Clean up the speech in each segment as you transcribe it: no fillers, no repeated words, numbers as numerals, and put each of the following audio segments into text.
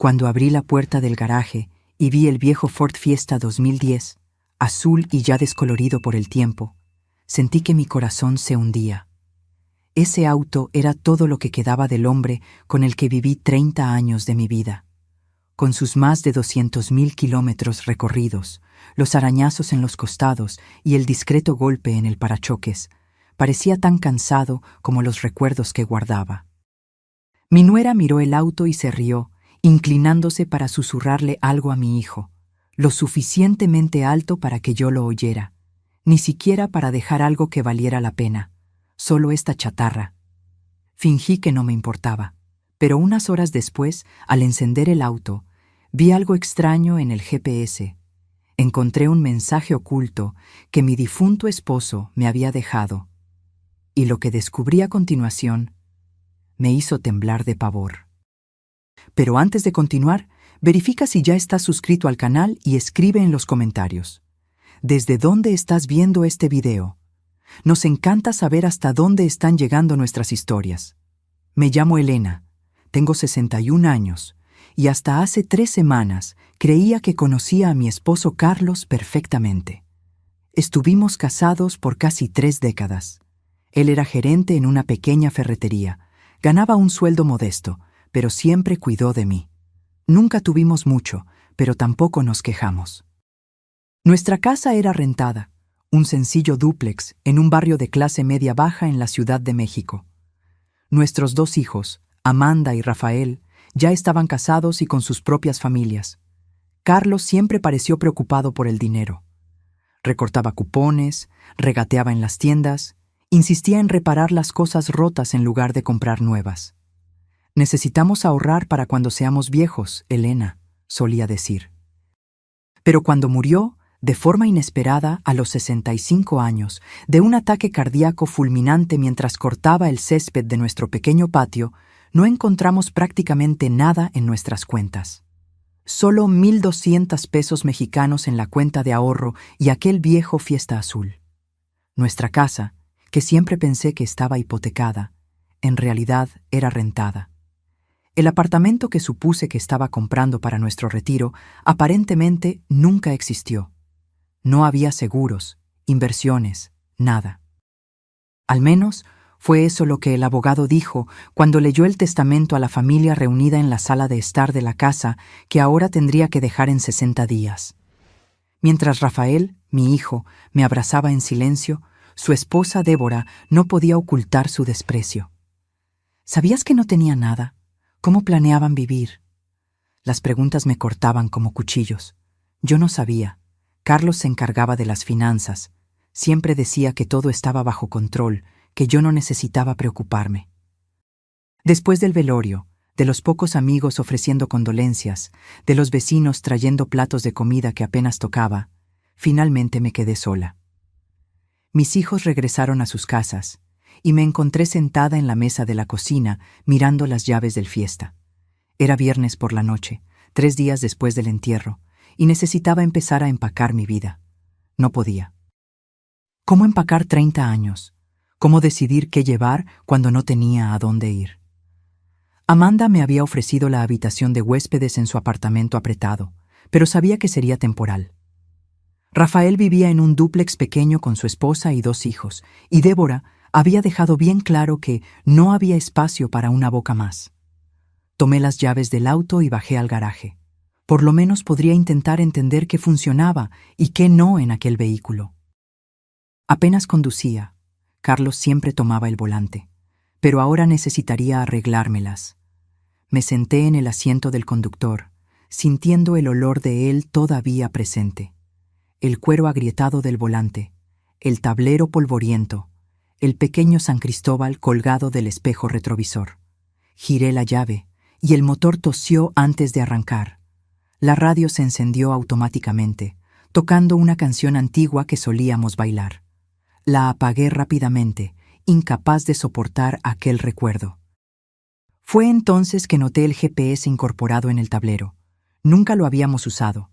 Cuando abrí la puerta del garaje y vi el viejo Ford Fiesta 2010, azul y ya descolorido por el tiempo, sentí que mi corazón se hundía. Ese auto era todo lo que quedaba del hombre con el que viví 30 años de mi vida. Con sus más de 200.000 kilómetros recorridos, los arañazos en los costados y el discreto golpe en el parachoques, parecía tan cansado como los recuerdos que guardaba. Mi nuera miró el auto y se rió, inclinándose para susurrarle algo a mi hijo, lo suficientemente alto para que yo lo oyera, ni siquiera para dejar algo que valiera la pena, solo esta chatarra. Fingí que no me importaba, pero unas horas después, al encender el auto, vi algo extraño en el GPS. Encontré un mensaje oculto que mi difunto esposo me había dejado, y lo que descubrí a continuación me hizo temblar de pavor. Pero antes de continuar, verifica si ya estás suscrito al canal y escribe en los comentarios. ¿Desde dónde estás viendo este video? Nos encanta saber hasta dónde están llegando nuestras historias. Me llamo Elena, tengo 61 años, y hasta hace 3 semanas creía que conocía a mi esposo Carlos perfectamente. Estuvimos casados por casi 3 décadas. Él era gerente en una pequeña ferretería, ganaba un sueldo modesto, pero siempre cuidó de mí. Nunca tuvimos mucho, pero tampoco nos quejamos. Nuestra casa era rentada, un sencillo dúplex en un barrio de clase media-baja en la Ciudad de México. Nuestros 2 hijos, Amanda y Rafael, ya estaban casados y con sus propias familias. Carlos siempre pareció preocupado por el dinero. Recortaba cupones, regateaba en las tiendas, insistía en reparar las cosas rotas en lugar de comprar nuevas. «Necesitamos ahorrar para cuando seamos viejos, Elena», solía decir. Pero cuando murió, de forma inesperada, a los 65 años, de un ataque cardíaco fulminante mientras cortaba el césped de nuestro pequeño patio, no encontramos prácticamente nada en nuestras cuentas. Solo 1,200 pesos mexicanos en la cuenta de ahorro y aquel viejo Fiesta azul. Nuestra casa, que siempre pensé que estaba hipotecada, en realidad era rentada. El apartamento que supuse que estaba comprando para nuestro retiro aparentemente nunca existió. No había seguros, inversiones, nada. Al menos fue eso lo que el abogado dijo cuando leyó el testamento a la familia reunida en la sala de estar de la casa que ahora tendría que dejar en 60 días. Mientras Rafael, mi hijo, me abrazaba en silencio, su esposa Débora no podía ocultar su desprecio. ¿Sabías que no tenía nada? ¿Cómo planeaban vivir? Las preguntas me cortaban como cuchillos. Yo no sabía. Carlos se encargaba de las finanzas. Siempre decía que todo estaba bajo control, que yo no necesitaba preocuparme. Después del velorio, de los pocos amigos ofreciendo condolencias, de los vecinos trayendo platos de comida que apenas tocaba, finalmente me quedé sola. Mis hijos regresaron a sus casas, y me encontré sentada en la mesa de la cocina mirando las llaves del Fiesta. Era viernes por la noche, 3 días después del entierro, y necesitaba empezar a empacar mi vida. No podía. ¿Cómo empacar 30 años? ¿Cómo decidir qué llevar cuando no tenía a dónde ir? Amanda me había ofrecido la habitación de huéspedes en su apartamento apretado, pero sabía que sería temporal. Rafael vivía en un dúplex pequeño con su esposa y 2 hijos, y Débora había dejado bien claro que no había espacio para una boca más. Tomé las llaves del auto y bajé al garaje. Por lo menos podría intentar entender qué funcionaba y qué no en aquel vehículo. Apenas conducía. Carlos siempre tomaba el volante, pero ahora necesitaría arreglármelas. Me senté en el asiento del conductor, sintiendo el olor de él todavía presente. El cuero agrietado del volante, el tablero polvoriento, el pequeño San Cristóbal colgado del espejo retrovisor. Giré la llave y el motor tosió antes de arrancar. La radio se encendió automáticamente, tocando una canción antigua que solíamos bailar. La apagué rápidamente, incapaz de soportar aquel recuerdo. Fue entonces que noté el GPS incorporado en el tablero. Nunca lo habíamos usado.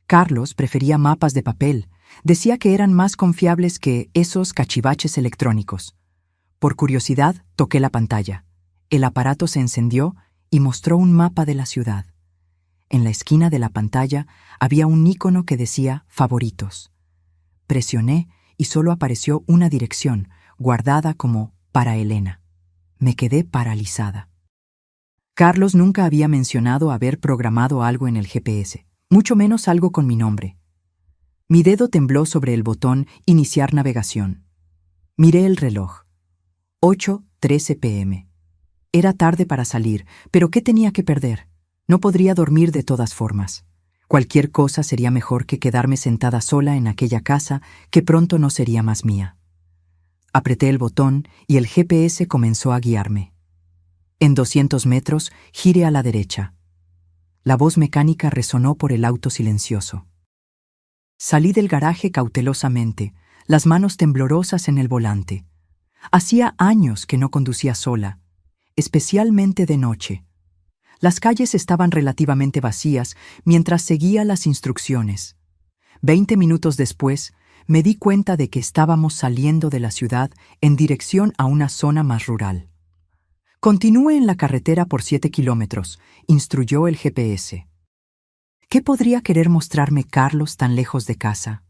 Carlos prefería mapas de papel. Decía que eran más confiables que esos cachivaches electrónicos. Por curiosidad, toqué la pantalla. El aparato se encendió y mostró un mapa de la ciudad. En la esquina de la pantalla había un icono que decía Favoritos. Presioné y solo apareció una dirección, guardada como para Elena. Me quedé paralizada. Carlos nunca había mencionado haber programado algo en el GPS, mucho menos algo con mi nombre. Mi dedo tembló sobre el botón Iniciar navegación. Miré el reloj. 8:13 p.m. Era tarde para salir, pero ¿qué tenía que perder? No podría dormir de todas formas. Cualquier cosa sería mejor que quedarme sentada sola en aquella casa que pronto no sería más mía. Apreté el botón y el GPS comenzó a guiarme. En 200 metros, gire a la derecha. La voz mecánica resonó por el auto silencioso. Salí del garaje cautelosamente, las manos temblorosas en el volante. Hacía años que no conducía sola, especialmente de noche. Las calles estaban relativamente vacías mientras seguía las instrucciones. 20 minutos después, me di cuenta de que estábamos saliendo de la ciudad en dirección a una zona más rural. Continúe en la carretera por 7 kilómetros, instruyó el GPS. ¿Qué podría querer mostrarme Carlos tan lejos de casa?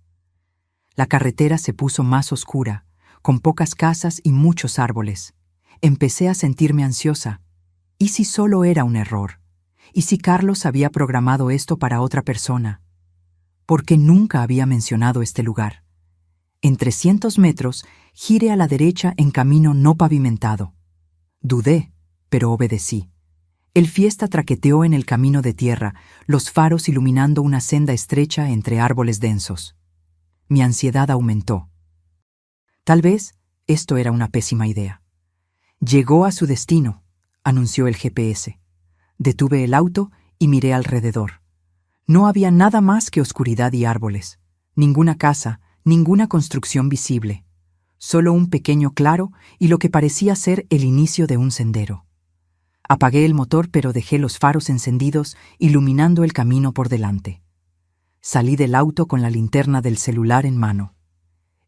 La carretera se puso más oscura, con pocas casas y muchos árboles. Empecé a sentirme ansiosa. ¿Y si solo era un error? ¿Y si Carlos había programado esto para otra persona? ¿Por qué nunca había mencionado este lugar? En 300 metros, gire a la derecha en camino no pavimentado. Dudé, pero obedecí. El Fiesta traqueteó en el camino de tierra, los faros iluminando una senda estrecha entre árboles densos. Mi ansiedad aumentó. Tal vez esto era una pésima idea. Llegó a su destino, anunció el GPS. Detuve el auto y miré alrededor. No había nada más que oscuridad y árboles. Ninguna casa, ninguna construcción visible. Solo un pequeño claro y lo que parecía ser el inicio de un sendero. Apagué el motor, pero dejé los faros encendidos, iluminando el camino por delante. Salí del auto con la linterna del celular en mano.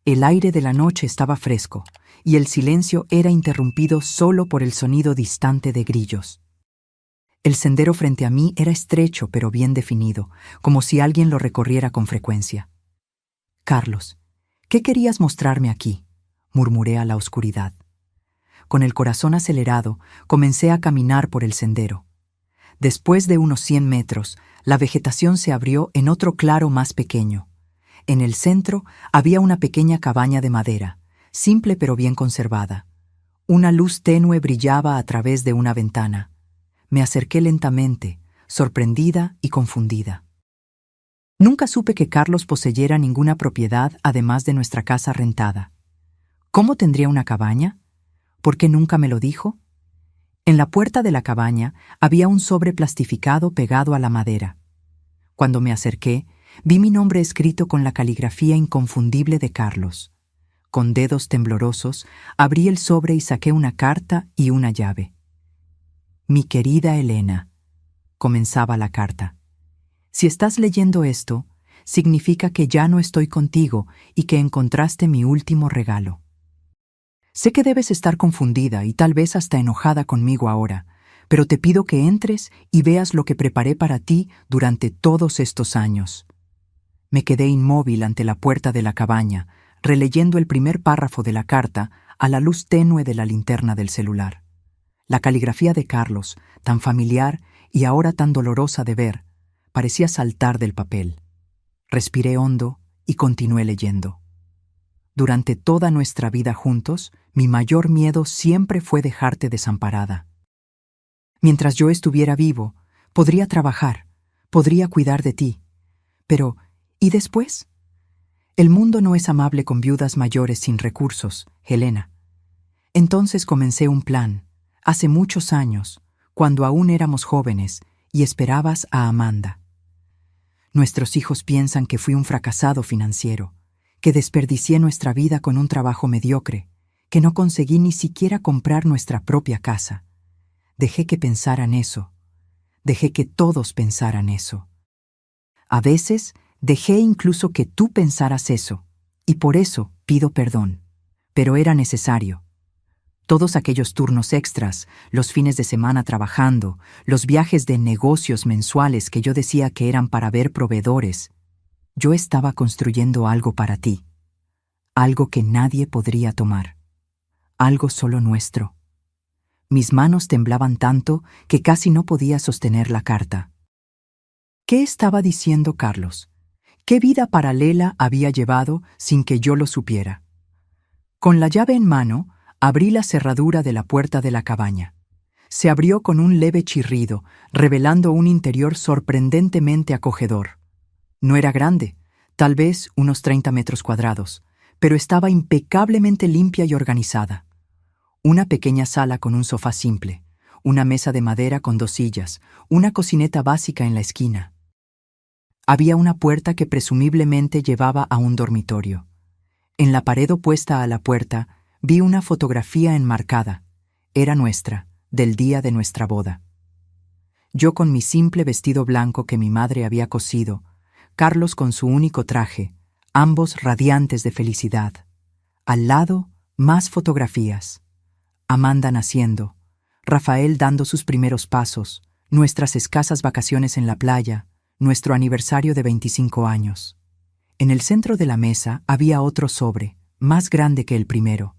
El aire de la noche estaba fresco, y el silencio era interrumpido solo por el sonido distante de grillos. El sendero frente a mí era estrecho pero bien definido, como si alguien lo recorriera con frecuencia. «Carlos, ¿qué querías mostrarme aquí?», murmuré a la oscuridad. Con el corazón acelerado, comencé a caminar por el sendero. Después de unos 100 metros, la vegetación se abrió en otro claro más pequeño. En el centro había una pequeña cabaña de madera, simple pero bien conservada. Una luz tenue brillaba a través de una ventana. Me acerqué lentamente, sorprendida y confundida. Nunca supe que Carlos poseyera ninguna propiedad además de nuestra casa rentada. ¿Cómo tendría una cabaña? ¿Por qué nunca me lo dijo? En la puerta de la cabaña había un sobre plastificado pegado a la madera. Cuando me acerqué, vi mi nombre escrito con la caligrafía inconfundible de Carlos. Con dedos temblorosos, abrí el sobre y saqué una carta y una llave. «Mi querida Elena», comenzaba la carta. «Si estás leyendo esto, significa que ya no estoy contigo y que encontraste mi último regalo. Sé que debes estar confundida y tal vez hasta enojada conmigo ahora, pero te pido que entres y veas lo que preparé para ti durante todos estos años». Me quedé inmóvil ante la puerta de la cabaña, releyendo el primer párrafo de la carta a la luz tenue de la linterna del celular. La caligrafía de Carlos, tan familiar y ahora tan dolorosa de ver, parecía saltar del papel. Respiré hondo y continué leyendo. «Durante toda nuestra vida juntos, mi mayor miedo siempre fue dejarte desamparada. Mientras yo estuviera vivo, podría trabajar, podría cuidar de ti. Pero, ¿y después? El mundo no es amable con viudas mayores sin recursos, Helena. Entonces comencé un plan, hace muchos años, cuando aún éramos jóvenes y esperabas a Amanda. Nuestros hijos piensan que fui un fracasado financiero, que desperdicié nuestra vida con un trabajo mediocre, que no conseguí ni siquiera comprar nuestra propia casa. Dejé que pensaran eso. Dejé que todos pensaran eso. A veces dejé incluso que tú pensaras eso, y por eso pido perdón. Pero era necesario. Todos aquellos turnos extras, los fines de semana trabajando, los viajes de negocios mensuales que yo decía que eran para ver proveedores. Yo estaba construyendo algo para ti, algo que nadie podría tomar, algo solo nuestro. Mis manos temblaban tanto que casi no podía sostener la carta. ¿Qué estaba diciendo Carlos? ¿Qué vida paralela había llevado sin que yo lo supiera? Con la llave en mano, abrí la cerradura de la puerta de la cabaña. Se abrió con un leve chirrido, revelando un interior sorprendentemente acogedor. No era grande, tal vez unos 30 metros cuadrados, pero estaba impecablemente limpia y organizada. Una pequeña sala con un sofá simple, una mesa de madera con 2 sillas, una cocineta básica en la esquina. Había una puerta que presumiblemente llevaba a un dormitorio. En la pared opuesta a la puerta vi una fotografía enmarcada. Era nuestra, del día de nuestra boda. Yo con mi simple vestido blanco que mi madre había cosido, Carlos con su único traje, ambos radiantes de felicidad. Al lado, más fotografías. Amanda naciendo, Rafael dando sus primeros pasos, nuestras escasas vacaciones en la playa, nuestro aniversario de 25 años. En el centro de la mesa había otro sobre, más grande que el primero.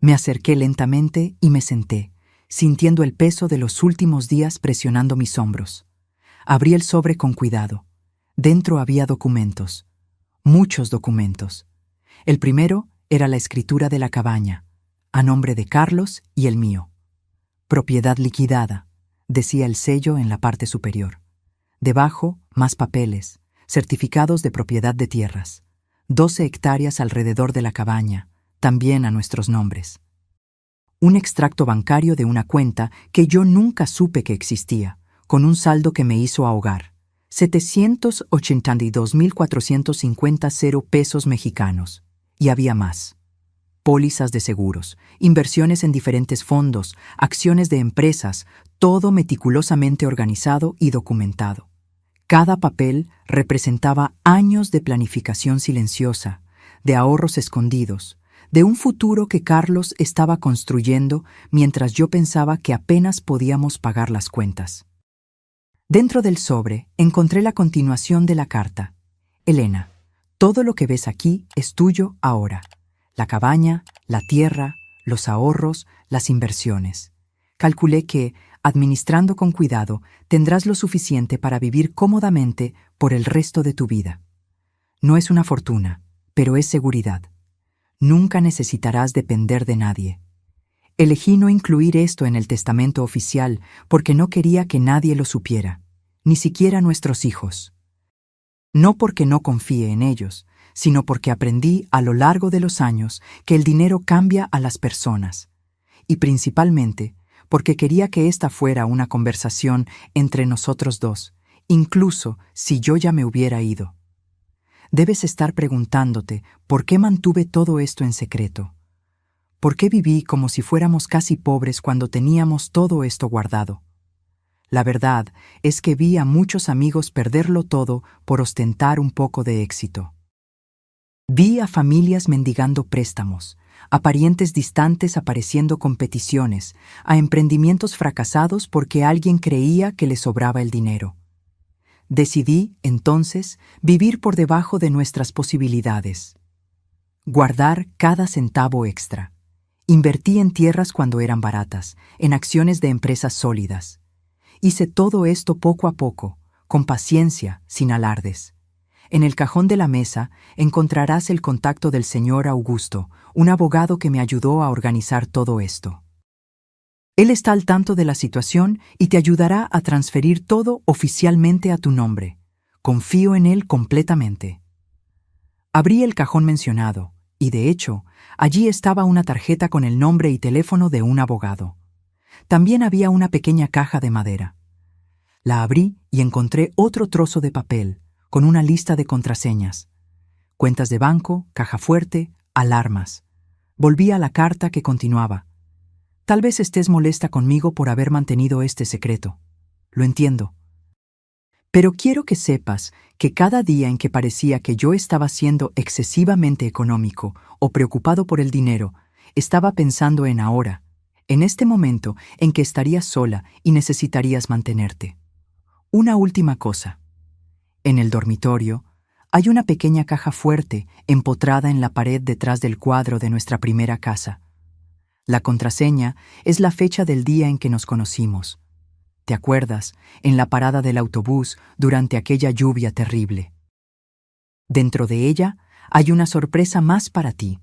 Me acerqué lentamente y me senté, sintiendo el peso de los últimos días presionando mis hombros. Abrí el sobre con cuidado. Dentro había documentos, muchos documentos. El primero era la escritura de la cabaña, a nombre de Carlos y el mío. Propiedad liquidada, decía el sello en la parte superior. Debajo, más papeles, certificados de propiedad de tierras, 12 hectáreas alrededor de la cabaña, también a nuestros nombres. Un extracto bancario de una cuenta que yo nunca supe que existía, con un saldo que me hizo ahogar, 782.450 pesos mexicanos. Y había más. Pólizas de seguros, inversiones en diferentes fondos, acciones de empresas, todo meticulosamente organizado y documentado. Cada papel representaba años de planificación silenciosa, de ahorros escondidos, de un futuro que Carlos estaba construyendo mientras yo pensaba que apenas podíamos pagar las cuentas. Dentro del sobre encontré la continuación de la carta. Elena, todo lo que ves aquí es tuyo ahora. La cabaña, la tierra, los ahorros, las inversiones. Calculé que, administrando con cuidado, tendrás lo suficiente para vivir cómodamente por el resto de tu vida. No es una fortuna, pero es seguridad. Nunca necesitarás depender de nadie. Elegí no incluir esto en el testamento oficial porque no quería que nadie lo supiera, ni siquiera nuestros hijos. No porque no confíe en ellos, sino porque aprendí a lo largo de los años que el dinero cambia a las personas, y principalmente porque quería que esta fuera una conversación entre nosotros dos, incluso si yo ya me hubiera ido. Debes estar preguntándote por qué mantuve todo esto en secreto. ¿Por qué viví como si fuéramos casi pobres cuando teníamos todo esto guardado? La verdad es que vi a muchos amigos perderlo todo por ostentar un poco de éxito. Vi a familias mendigando préstamos, a parientes distantes apareciendo con peticiones, a emprendimientos fracasados porque alguien creía que les sobraba el dinero. Decidí, entonces, vivir por debajo de nuestras posibilidades. Guardar cada centavo extra. Invertí en tierras cuando eran baratas, en acciones de empresas sólidas. Hice todo esto poco a poco, con paciencia, sin alardes. En el cajón de la mesa encontrarás el contacto del señor Augusto, un abogado que me ayudó a organizar todo esto. Él está al tanto de la situación y te ayudará a transferir todo oficialmente a tu nombre. Confío en él completamente. Abrí el cajón mencionado, y de hecho, allí estaba una tarjeta con el nombre y teléfono de un abogado. También había una pequeña caja de madera. La abrí y encontré otro trozo de papel, con una lista de contraseñas. Cuentas de banco, caja fuerte, alarmas. Volví a la carta que continuaba. Tal vez estés molesta conmigo por haber mantenido este secreto. Lo entiendo. Pero quiero que sepas que cada día en que parecía que yo estaba siendo excesivamente económico o preocupado por el dinero, Estaba pensando en ahora, en este momento en que estarías sola y necesitarías mantenerte. Una última cosa. En el dormitorio hay una pequeña caja fuerte empotrada en la pared detrás del cuadro de nuestra primera casa. La contraseña es la fecha del día en que nos conocimos. ¿Te acuerdas? En la parada del autobús durante aquella lluvia terrible. Dentro de ella hay una sorpresa más para ti.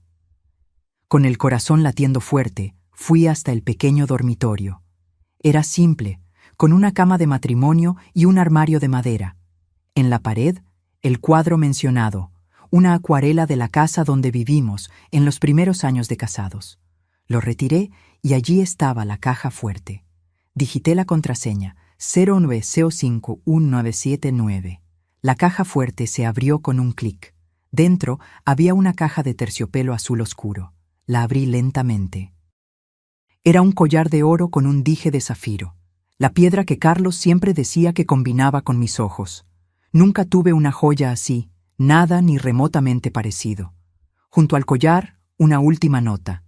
Con el corazón latiendo fuerte, fui hasta el pequeño dormitorio. Era simple, con una cama de matrimonio y un armario de madera. En la pared, el cuadro mencionado, una acuarela de la casa donde vivimos en los primeros años de casados. Lo retiré y allí estaba la caja fuerte. Digité la contraseña 09051979. La caja fuerte se abrió con un clic. Dentro había una caja de terciopelo azul oscuro. La abrí lentamente. Era un collar de oro con un dije de zafiro, la piedra que Carlos siempre decía que combinaba con mis ojos. Nunca tuve una joya así, nada ni remotamente parecido. Junto al collar, una última nota.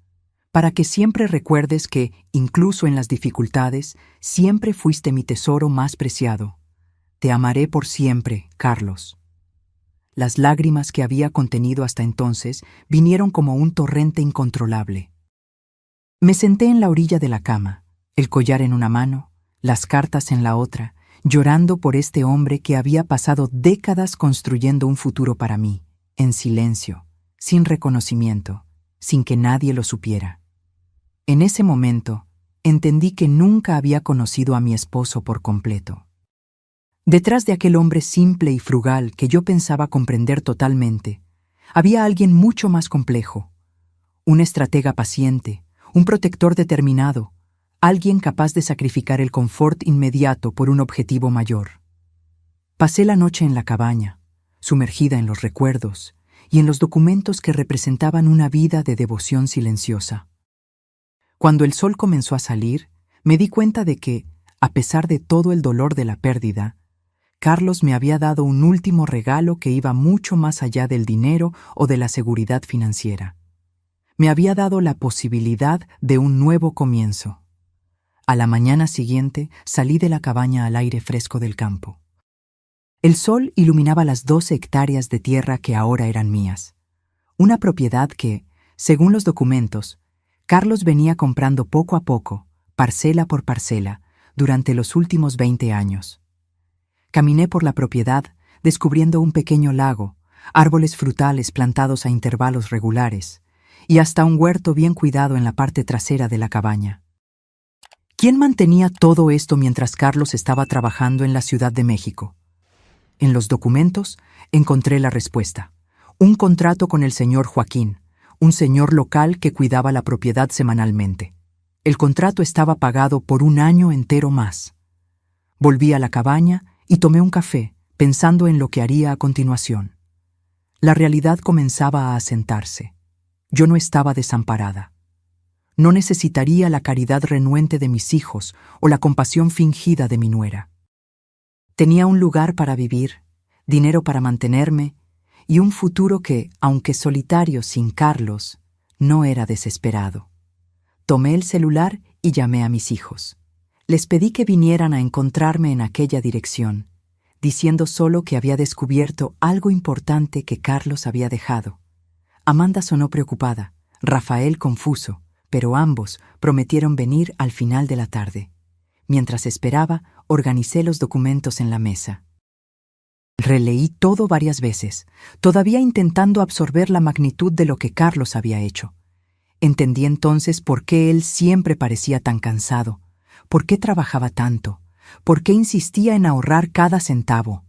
Para que siempre recuerdes que, incluso en las dificultades, siempre fuiste mi tesoro más preciado. Te amaré por siempre, Carlos. Las lágrimas que había contenido hasta entonces vinieron como un torrente incontrolable. Me senté en la orilla de la cama, el collar en una mano, las cartas en la otra, llorando por este hombre que había pasado décadas construyendo un futuro para mí, en silencio, sin reconocimiento, sin que nadie lo supiera. En ese momento, entendí que nunca había conocido a mi esposo por completo. Detrás de aquel hombre simple y frugal que yo pensaba comprender totalmente, había alguien mucho más complejo, un estratega paciente, un protector determinado, alguien capaz de sacrificar el confort inmediato por un objetivo mayor. Pasé la noche en la cabaña, sumergida en los recuerdos y en los documentos que representaban una vida de devoción silenciosa. Cuando el sol comenzó a salir, me di cuenta de que, a pesar de todo el dolor de la pérdida, Carlos me había dado un último regalo que iba mucho más allá del dinero o de la seguridad financiera. Me había dado la posibilidad de un nuevo comienzo. A la mañana siguiente salí de la cabaña al aire fresco del campo. El sol iluminaba las 12 hectáreas de tierra que ahora eran mías. Una propiedad que, según los documentos, Carlos venía comprando poco a poco, parcela por parcela, durante los últimos 20 años. Caminé por la propiedad, descubriendo un pequeño lago, árboles frutales plantados a intervalos regulares, y hasta un huerto bien cuidado en la parte trasera de la cabaña. ¿Quién mantenía todo esto mientras Carlos estaba trabajando en la Ciudad de México? En los documentos encontré la respuesta. Un contrato con el señor Joaquín, un señor local que cuidaba la propiedad semanalmente. El contrato estaba pagado por un año entero más. Volví a la cabaña y tomé un café, pensando en lo que haría a continuación. La realidad comenzaba a asentarse. Yo no estaba desamparada. No necesitaría la caridad renuente de mis hijos o la compasión fingida de mi nuera. Tenía un lugar para vivir, dinero para mantenerme y un futuro que, aunque solitario sin Carlos, no era desesperado. Tomé el celular y llamé a mis hijos. Les pedí que vinieran a encontrarme en aquella dirección, diciendo solo que había descubierto algo importante que Carlos había dejado. Amanda sonó preocupada, Rafael confuso, pero ambos prometieron venir al final de la tarde. Mientras esperaba, organicé los documentos en la mesa. Releí todo varias veces, todavía intentando absorber la magnitud de lo que Carlos había hecho. Entendí entonces por qué él siempre parecía tan cansado, por qué trabajaba tanto, por qué insistía en ahorrar cada centavo.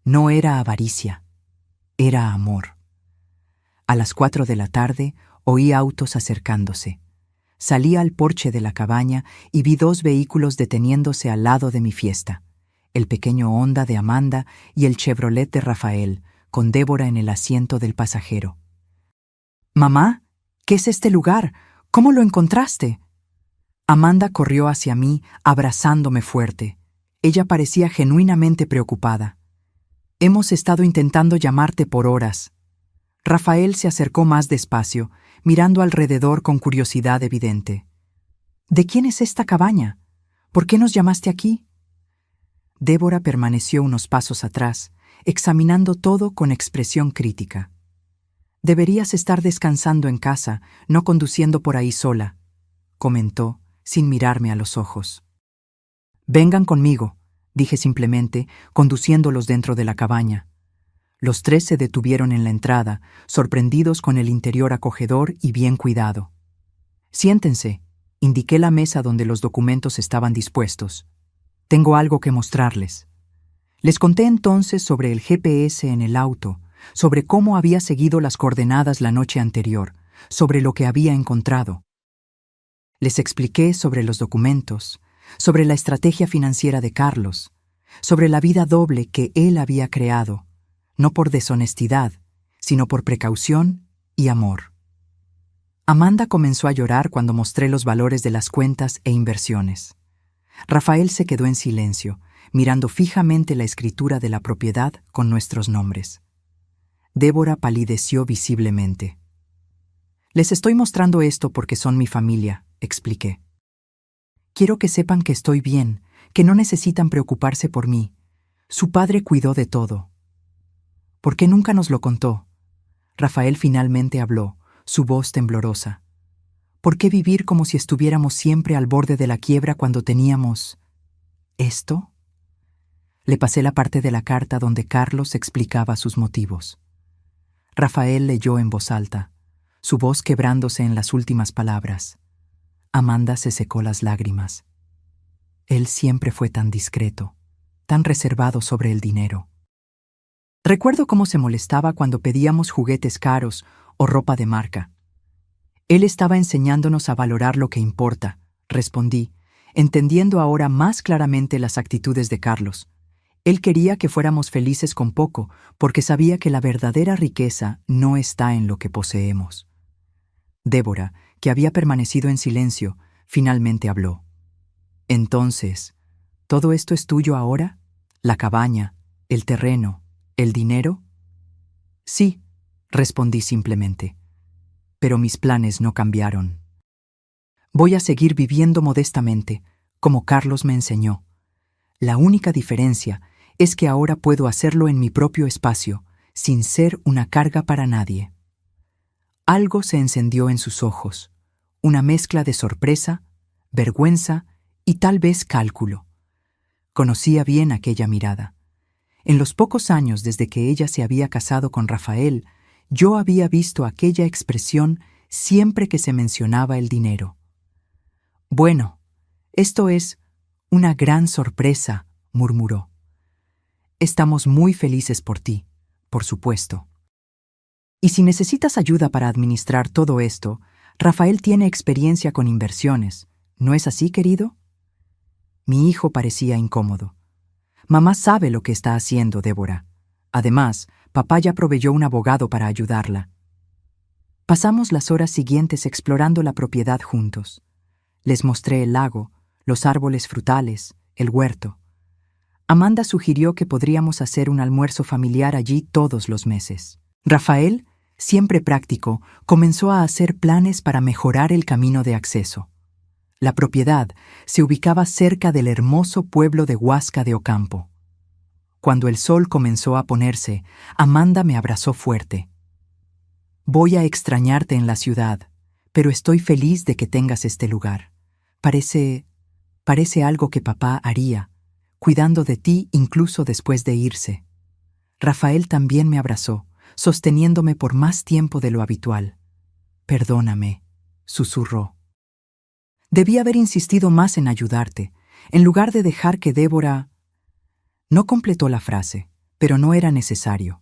No era avaricia, era amor. A las 4 de la tarde oí autos acercándose. Salí al porche de la cabaña y vi 2 vehículos deteniéndose al lado de mi fiesta. El pequeño Honda de Amanda y el Chevrolet de Rafael, con Débora en el asiento del pasajero. «Mamá, ¿qué es este lugar? ¿Cómo lo encontraste?» Amanda corrió hacia mí, abrazándome fuerte. Ella parecía genuinamente preocupada. «Hemos estado intentando llamarte por horas». Rafael se acercó más despacio, mirando alrededor con curiosidad evidente. ¿De quién es esta cabaña? ¿Por qué nos llamaste aquí? Débora permaneció unos pasos atrás, examinando todo con expresión crítica. Deberías estar descansando en casa, no conduciendo por ahí sola, comentó, sin mirarme a los ojos. Vengan conmigo, dije simplemente, conduciéndolos dentro de la cabaña. Los tres se detuvieron en la entrada, sorprendidos con el interior acogedor y bien cuidado. Siéntense, indiqué la mesa donde los documentos estaban dispuestos. Tengo algo que mostrarles. Les conté entonces sobre el GPS en el auto, sobre cómo había seguido las coordenadas la noche anterior, sobre lo que había encontrado. Les expliqué sobre los documentos, sobre la estrategia financiera de Carlos, sobre la vida doble que él había creado, no por deshonestidad, sino por precaución y amor. Amanda comenzó a llorar cuando mostré los valores de las cuentas e inversiones. Rafael se quedó en silencio, mirando fijamente la escritura de la propiedad con nuestros nombres. Débora palideció visiblemente. Les estoy mostrando esto porque son mi familia, expliqué. Quiero que sepan que estoy bien, que no necesitan preocuparse por mí. Su padre cuidó de todo. ¿Por qué nunca nos lo contó? Rafael finalmente habló, su voz temblorosa. ¿Por qué vivir como si estuviéramos siempre al borde de la quiebra cuando teníamos... ¿esto? Le pasé la parte de la carta donde Carlos explicaba sus motivos. Rafael leyó en voz alta, su voz quebrándose en las últimas palabras. Amanda se secó las lágrimas. Él siempre fue tan discreto, tan reservado sobre el dinero. Recuerdo cómo se molestaba cuando pedíamos juguetes caros o ropa de marca. Él estaba enseñándonos a valorar lo que importa, respondí, entendiendo ahora más claramente las actitudes de Carlos. Él quería que fuéramos felices con poco, porque sabía que la verdadera riqueza no está en lo que poseemos. Débora, que había permanecido en silencio, finalmente habló. Entonces, ¿todo esto es tuyo ahora? ¿La cabaña, el terreno, el dinero? Sí, respondí simplemente. Pero mis planes no cambiaron. Voy a seguir viviendo modestamente, como Carlos me enseñó. La única diferencia es que ahora puedo hacerlo en mi propio espacio, sin ser una carga para nadie. Algo se encendió en sus ojos, una mezcla de sorpresa, vergüenza y tal vez cálculo. Conocía bien aquella mirada. En los pocos años desde que ella se había casado con Rafael, yo había visto aquella expresión siempre que se mencionaba el dinero. Bueno, esto es una gran sorpresa, murmuró. Estamos muy felices por ti, por supuesto. Y si necesitas ayuda para administrar todo esto, Rafael tiene experiencia con inversiones, ¿no es así, querido? Mi hijo parecía incómodo. Mamá sabe lo que está haciendo, Débora. Además, papá ya proveyó un abogado para ayudarla. Pasamos las horas siguientes explorando la propiedad juntos. Les mostré el lago, los árboles frutales, el huerto. Amanda sugirió que podríamos hacer un almuerzo familiar allí todos los meses. Rafael, siempre práctico, comenzó a hacer planes para mejorar el camino de acceso. La propiedad se ubicaba cerca del hermoso pueblo de Huasca de Ocampo. Cuando el sol comenzó a ponerse, Amanda me abrazó fuerte. Voy a extrañarte en la ciudad, pero estoy feliz de que tengas este lugar. Parece algo que papá haría, cuidando de ti incluso después de irse. Rafael también me abrazó, sosteniéndome por más tiempo de lo habitual. Perdóname, susurró. Debí haber insistido más en ayudarte, en lugar de dejar que Débora... No completó la frase, pero no era necesario.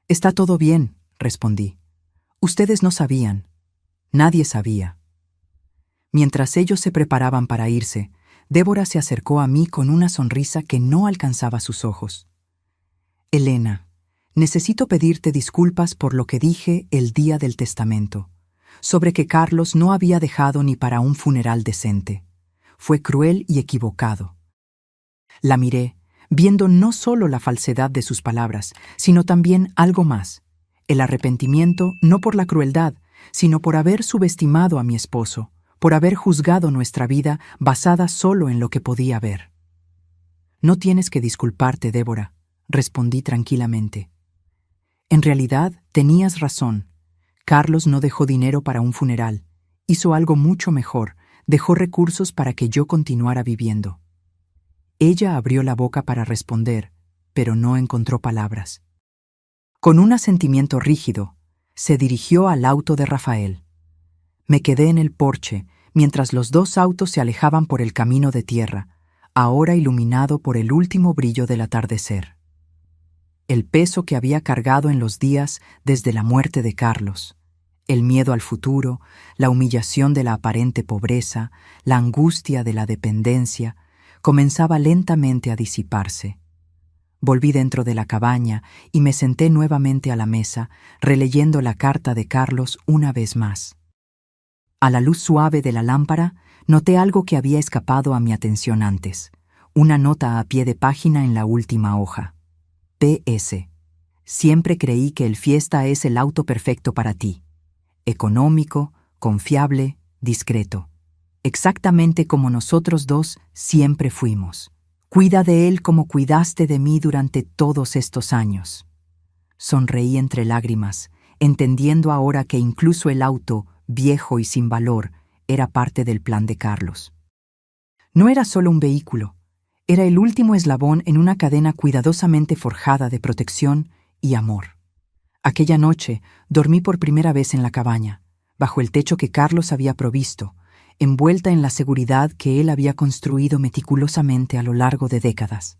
Está todo bien, respondí. Ustedes no sabían. Nadie sabía. Mientras ellos se preparaban para irse, Débora se acercó a mí con una sonrisa que no alcanzaba sus ojos. Elena, necesito pedirte disculpas por lo que dije el día del testamento, sobre que Carlos no había dejado ni para un funeral decente. Fue cruel y equivocado. La miré, viendo no solo la falsedad de sus palabras, sino también algo más, el arrepentimiento no por la crueldad, sino por haber subestimado a mi esposo, por haber juzgado nuestra vida basada solo en lo que podía ver. No tienes que disculparte, Débora, respondí tranquilamente. En realidad, tenías razón. Carlos no dejó dinero para un funeral. Hizo algo mucho mejor, dejó recursos para que yo continuara viviendo. Ella abrió la boca para responder, pero no encontró palabras. Con un asentimiento rígido, se dirigió al auto de Rafael. Me quedé en el porche mientras los dos autos se alejaban por el camino de tierra, ahora iluminado por el último brillo del atardecer. El peso que había cargado en los días desde la muerte de Carlos, el miedo al futuro, la humillación de la aparente pobreza, la angustia de la dependencia, comenzaba lentamente a disiparse. Volví dentro de la cabaña y me senté nuevamente a la mesa, releyendo la carta de Carlos una vez más. A la luz suave de la lámpara, noté algo que había escapado a mi atención antes, una nota a pie de página en la última hoja. P.S. Siempre creí que el Fiesta es el auto perfecto para ti. Económico, confiable, discreto. Exactamente como nosotros dos siempre fuimos. Cuida de él como cuidaste de mí durante todos estos años. Sonreí entre lágrimas, entendiendo ahora que incluso el auto, viejo y sin valor, era parte del plan de Carlos. No era solo un vehículo, era el último eslabón en una cadena cuidadosamente forjada de protección y amor. Aquella noche dormí por primera vez en la cabaña, bajo el techo que Carlos había provisto, envuelta en la seguridad que él había construido meticulosamente a lo largo de décadas.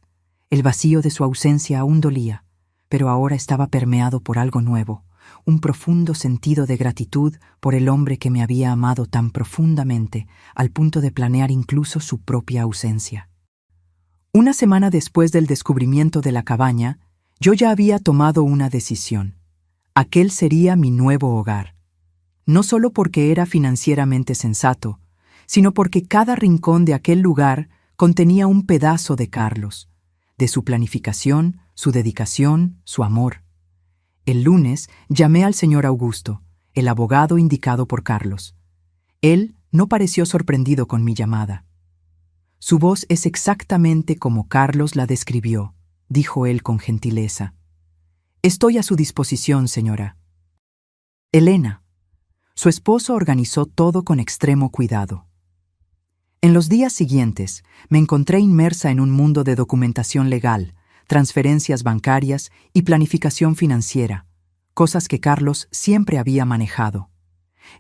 El vacío de su ausencia aún dolía, pero ahora estaba permeado por algo nuevo, un profundo sentido de gratitud por el hombre que me había amado tan profundamente, al punto de planear incluso su propia ausencia. Una semana después del descubrimiento de la cabaña, yo ya había tomado una decisión. Aquel sería mi nuevo hogar. No solo porque era financieramente sensato, sino porque cada rincón de aquel lugar contenía un pedazo de Carlos, de su planificación, su dedicación, su amor. El lunes llamé al señor Augusto, el abogado indicado por Carlos. Él no pareció sorprendido con mi llamada. Su voz es exactamente como Carlos la describió, dijo él con gentileza. Estoy a su disposición, señora. Elena. Su esposo organizó todo con extremo cuidado. En los días siguientes, me encontré inmersa en un mundo de documentación legal, transferencias bancarias y planificación financiera, cosas que Carlos siempre había manejado.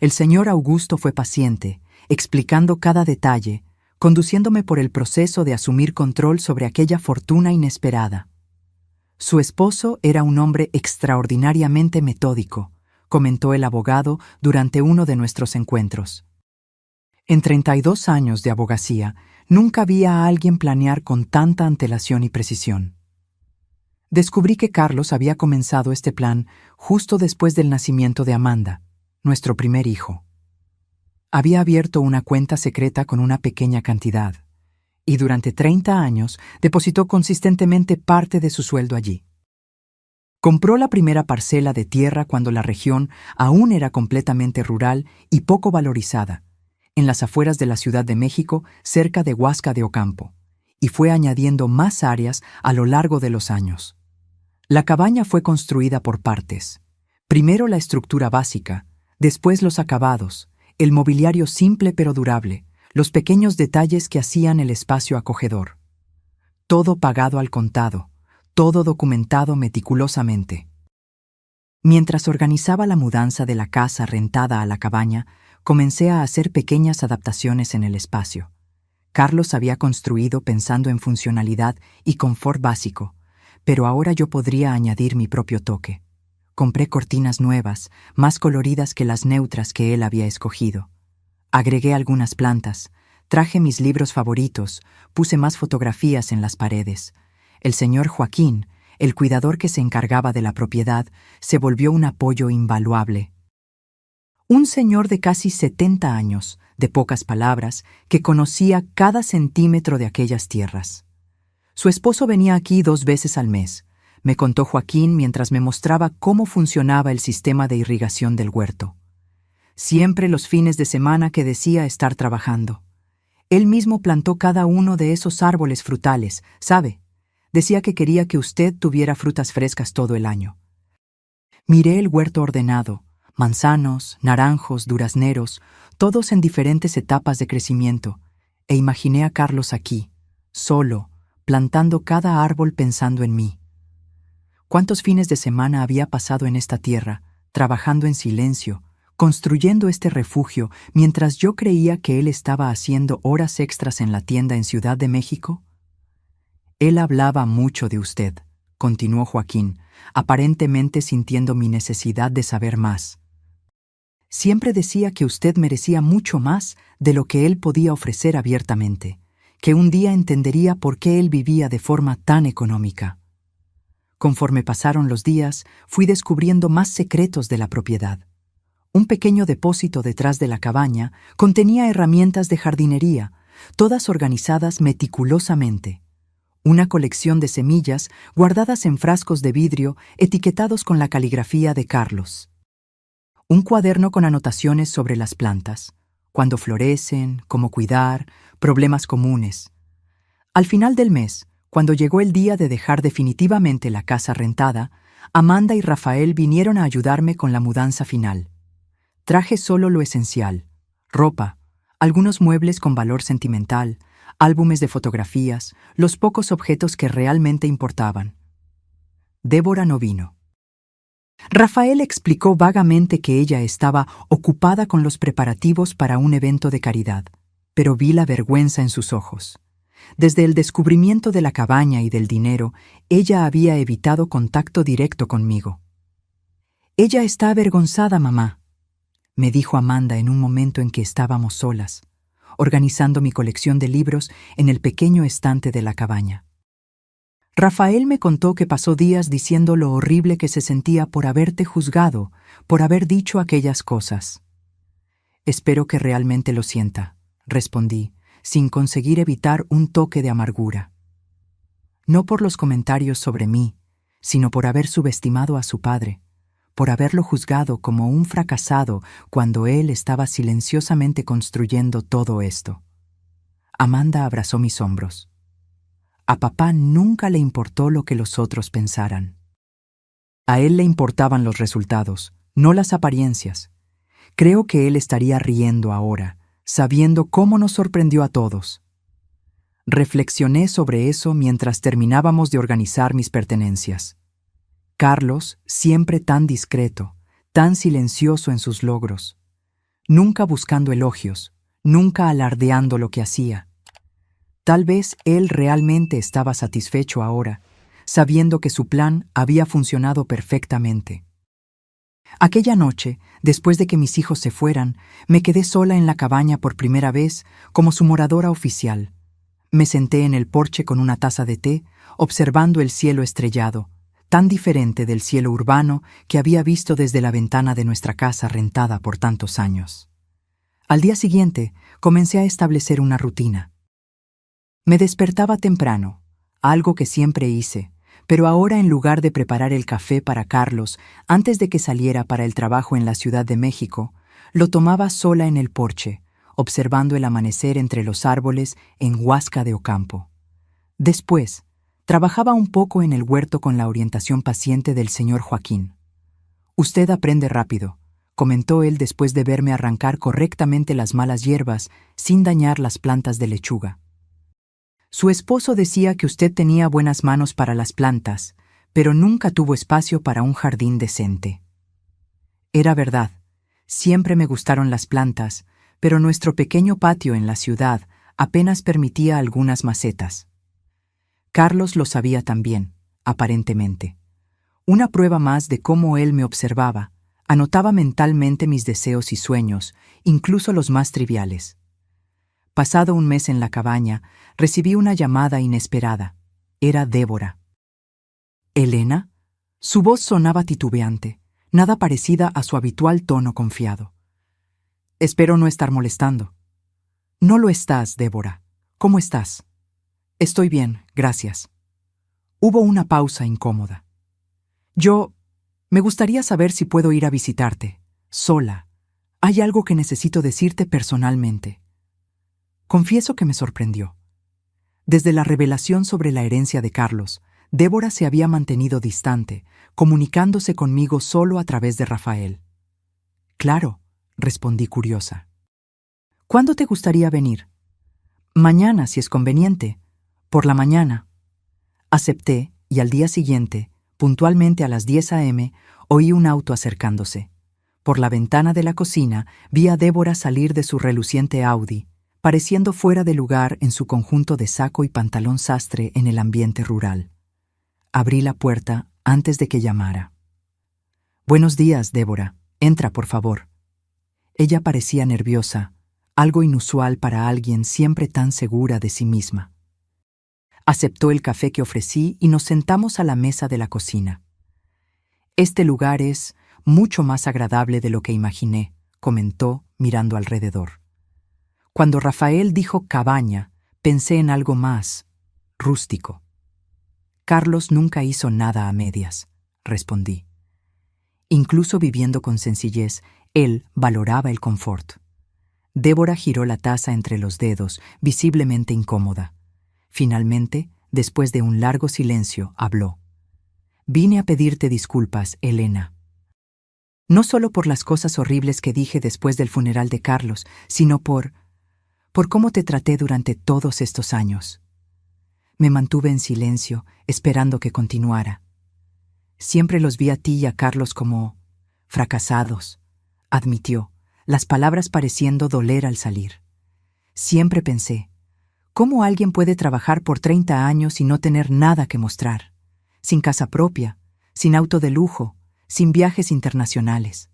El señor Augusto fue paciente, explicando cada detalle, conduciéndome por el proceso de asumir control sobre aquella fortuna inesperada. Su esposo era un hombre extraordinariamente metódico, comentó el abogado durante uno de nuestros encuentros. En 32 años de abogacía, nunca vi a alguien planear con tanta antelación y precisión. Descubrí que Carlos había comenzado este plan justo después del nacimiento de Amanda, nuestro primer hijo. Había abierto una cuenta secreta con una pequeña cantidad, y durante 30 años depositó consistentemente parte de su sueldo allí. Compró la primera parcela de tierra cuando la región aún era completamente rural y poco valorizada, en las afueras de la Ciudad de México, cerca de Huasca de Ocampo, y fue añadiendo más áreas a lo largo de los años. La cabaña fue construida por partes. Primero la estructura básica, después los acabados, el mobiliario simple pero durable, los pequeños detalles que hacían el espacio acogedor. Todo pagado al contado, todo documentado meticulosamente. Mientras organizaba la mudanza de la casa rentada a la cabaña, comencé a hacer pequeñas adaptaciones en el espacio. Carlos había construido pensando en funcionalidad y confort básico, pero ahora yo podría añadir mi propio toque. Compré cortinas nuevas, más coloridas que las neutras que él había escogido. Agregué algunas plantas, traje mis libros favoritos, puse más fotografías en las paredes. El señor Joaquín, el cuidador que se encargaba de la propiedad, se volvió un apoyo invaluable. Un señor de casi 70 años, de pocas palabras, que conocía cada centímetro de aquellas tierras. Su esposo venía aquí 2 veces al mes, me contó Joaquín mientras me mostraba cómo funcionaba el sistema de irrigación del huerto. siempre los fines de semana que decía estar trabajando. Él mismo plantó cada uno de esos árboles frutales, ¿sabe? Decía que quería que usted tuviera frutas frescas todo el año. Miré el huerto ordenado, manzanos, naranjos, durazneros, todos en diferentes etapas de crecimiento, e imaginé a Carlos aquí, solo, plantando cada árbol pensando en mí. ¿Cuántos fines de semana había pasado en esta tierra, trabajando en silencio, construyendo este refugio, mientras yo creía que él estaba haciendo horas extras en la tienda en Ciudad de México? Él hablaba mucho de usted, continuó Joaquín, aparentemente sintiendo mi necesidad de saber más. Siempre decía que usted merecía mucho más de lo que él podía ofrecer abiertamente, que un día entendería por qué él vivía de forma tan económica. Conforme pasaron los días, fui descubriendo más secretos de la propiedad. Un pequeño depósito detrás de la cabaña contenía herramientas de jardinería, todas organizadas meticulosamente. Una colección de semillas guardadas en frascos de vidrio etiquetados con la caligrafía de Carlos. Un cuaderno con anotaciones sobre las plantas, cuándo florecen, cómo cuidar, problemas comunes. Al final del mes, cuando llegó el día de dejar definitivamente la casa rentada, Amanda y Rafael vinieron a ayudarme con la mudanza final. Traje solo lo esencial: ropa, algunos muebles con valor sentimental, álbumes de fotografías, los pocos objetos que realmente importaban. Débora no vino. Rafael explicó vagamente que ella estaba ocupada con los preparativos para un evento de caridad, pero vi la vergüenza en sus ojos. Desde el descubrimiento de la cabaña y del dinero, ella había evitado contacto directo conmigo. «Ella está avergonzada, mamá», me dijo Amanda en un momento en que estábamos solas, organizando mi colección de libros en el pequeño estante de la cabaña. Rafael me contó que pasó días diciendo lo horrible que se sentía por haberte juzgado, por haber dicho aquellas cosas. «Espero que realmente lo sienta», respondí, sin conseguir evitar un toque de amargura. No por los comentarios sobre mí, sino por haber subestimado a su padre, por haberlo juzgado como un fracasado cuando él estaba silenciosamente construyendo todo esto. Amanda abrazó mis hombros. A papá nunca le importó lo que los otros pensaran. A él le importaban los resultados, no las apariencias. Creo que él estaría riendo ahora, sabiendo cómo nos sorprendió a todos. Reflexioné sobre eso mientras terminábamos de organizar mis pertenencias. Carlos, siempre tan discreto, tan silencioso en sus logros, nunca buscando elogios, nunca alardeando lo que hacía. Tal vez él realmente estaba satisfecho ahora, sabiendo que su plan había funcionado perfectamente. Aquella noche, después de que mis hijos se fueran, me quedé sola en la cabaña por primera vez como su moradora oficial. Me senté en el porche con una taza de té, observando el cielo estrellado, tan diferente del cielo urbano que había visto desde la ventana de nuestra casa rentada por tantos años. Al día siguiente, comencé a establecer una rutina. Me despertaba temprano, algo que siempre hice, pero ahora en lugar de preparar el café para Carlos antes de que saliera para el trabajo en la Ciudad de México, lo tomaba sola en el porche, observando el amanecer entre los árboles en Huasca de Ocampo. Después, trabajaba un poco en el huerto con la orientación paciente del señor Joaquín. «Usted aprende rápido», comentó él después de verme arrancar correctamente las malas hierbas sin dañar las plantas de lechuga. «Su esposo decía que usted tenía buenas manos para las plantas, pero nunca tuvo espacio para un jardín decente». Era verdad, siempre me gustaron las plantas, pero nuestro pequeño patio en la ciudad apenas permitía algunas macetas. Carlos lo sabía también, aparentemente. Una prueba más de cómo él me observaba, anotaba mentalmente mis deseos y sueños, incluso los más triviales. Pasado un mes en la cabaña, recibí una llamada inesperada. Era Débora. «¿Elena?» Su voz sonaba titubeante, nada parecida a su habitual tono confiado. «Espero no estar molestando». «No lo estás, Débora. ¿Cómo estás?» «Estoy bien, gracias». Hubo una pausa incómoda. Me gustaría saber si puedo ir a visitarte, sola, Hay algo que necesito decirte personalmente. Confieso que me sorprendió. Desde la revelación sobre la herencia de Carlos, Débora se había mantenido distante, comunicándose conmigo solo a través de Rafael. Claro, respondí curiosa. ¿Cuándo te gustaría venir? Mañana, si es conveniente. Por la mañana. Acepté, y al día siguiente, puntualmente a las 10 a.m., oí un auto acercándose. Por la ventana de la cocina vi a Débora salir de su reluciente Audi, pareciendo fuera de lugar en su conjunto de saco y pantalón sastre en el ambiente rural. Abrí la puerta antes de que llamara. «Buenos días, Débora. Entra, por favor». Ella parecía nerviosa, algo inusual para alguien siempre tan segura de sí misma. Aceptó el café que ofrecí y nos sentamos a la mesa de la cocina. «Este lugar es mucho más agradable de lo que imaginé», comentó, mirando alrededor. Cuando Rafael dijo cabaña, pensé en algo más rústico. «Carlos nunca hizo nada a medias», respondí. Incluso viviendo con sencillez, él valoraba el confort. Débora giró la taza entre los dedos, visiblemente incómoda. Finalmente, después de un largo silencio, habló. «Vine a pedirte disculpas, Elena. No solo por las cosas horribles que dije después del funeral de Carlos, sino por cómo te traté durante todos estos años». Me mantuve en silencio, esperando que continuara. «Siempre los vi a ti y a Carlos como fracasados», admitió, las palabras pareciendo doler al salir. «Siempre pensé, ¿cómo alguien puede trabajar por 30 años y no tener nada que mostrar? Sin casa propia, sin auto de lujo, sin viajes internacionales.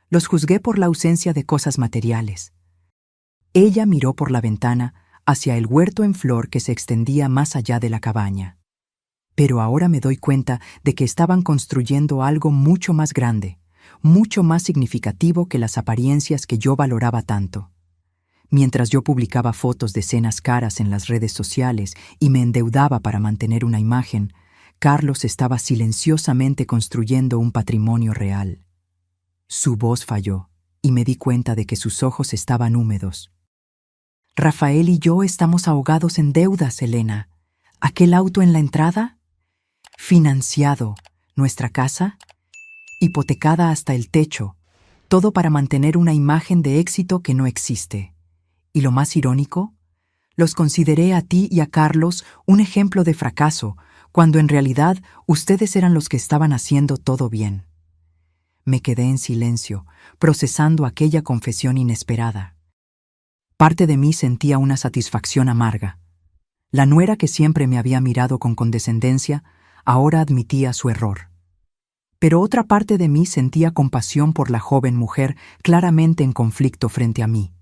Los juzgué por la ausencia de cosas materiales». Ella miró por la ventana hacia el huerto en flor que se extendía más allá de la cabaña. «Pero ahora me doy cuenta de que estaban construyendo algo mucho más grande, mucho más significativo que las apariencias que yo valoraba tanto. Mientras yo publicaba fotos de cenas caras en las redes sociales y me endeudaba para mantener una imagen, Carlos estaba silenciosamente construyendo un patrimonio real». Su voz falló, y me di cuenta de que sus ojos estaban húmedos. «Rafael y yo estamos ahogados en deudas, Elena. ¿Aquel auto en la entrada? Financiado. ¿Nuestra casa? Hipotecada hasta el techo. Todo para mantener una imagen de éxito que no existe. Y lo más irónico, los consideré a ti y a Carlos un ejemplo de fracaso, cuando en realidad ustedes eran los que estaban haciendo todo bien». Me quedé en silencio, procesando aquella confesión inesperada. Parte de mí sentía una satisfacción amarga. La nuera que siempre me había mirado con condescendencia, ahora admitía su error. Pero otra parte de mí sentía compasión por la joven mujer claramente en conflicto frente a mí.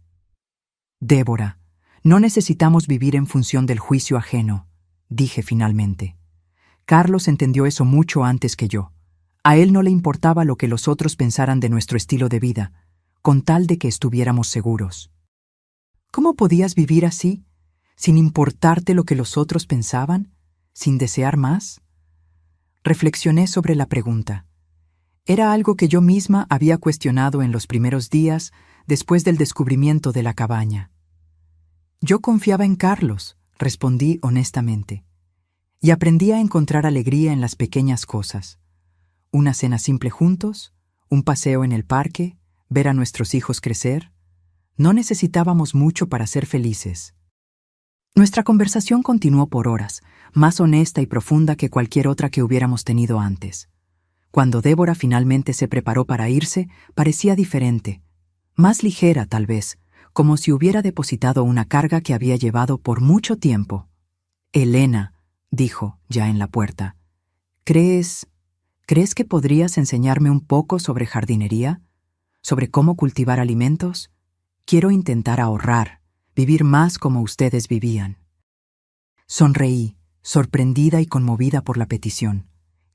«Débora, no necesitamos vivir en función del juicio ajeno», dije finalmente. Carlos entendió eso mucho antes que yo. A él no le importaba lo que los otros pensaran de nuestro estilo de vida, con tal de que estuviéramos seguros. ¿Cómo podías vivir así, sin importarte lo que los otros pensaban, sin desear más? Reflexioné sobre la pregunta. Era algo que yo misma había cuestionado en los primeros días después del descubrimiento de la cabaña. Yo confiaba en Carlos, respondí honestamente, y aprendí a encontrar alegría en las pequeñas cosas. Una cena simple juntos, un paseo en el parque, ver a nuestros hijos crecer. No necesitábamos mucho para ser felices. Nuestra conversación continuó por horas, más honesta y profunda que cualquier otra que hubiéramos tenido antes. Cuando Débora finalmente se preparó para irse, parecía diferente, más ligera tal vez, como si hubiera depositado una carga que había llevado por mucho tiempo. «Elena», dijo, ya en la puerta, ¿crees que podrías enseñarme un poco sobre jardinería? ¿Sobre cómo cultivar alimentos? Quiero intentar ahorrar, vivir más como ustedes vivían». Sonreí, sorprendida y conmovida por la petición.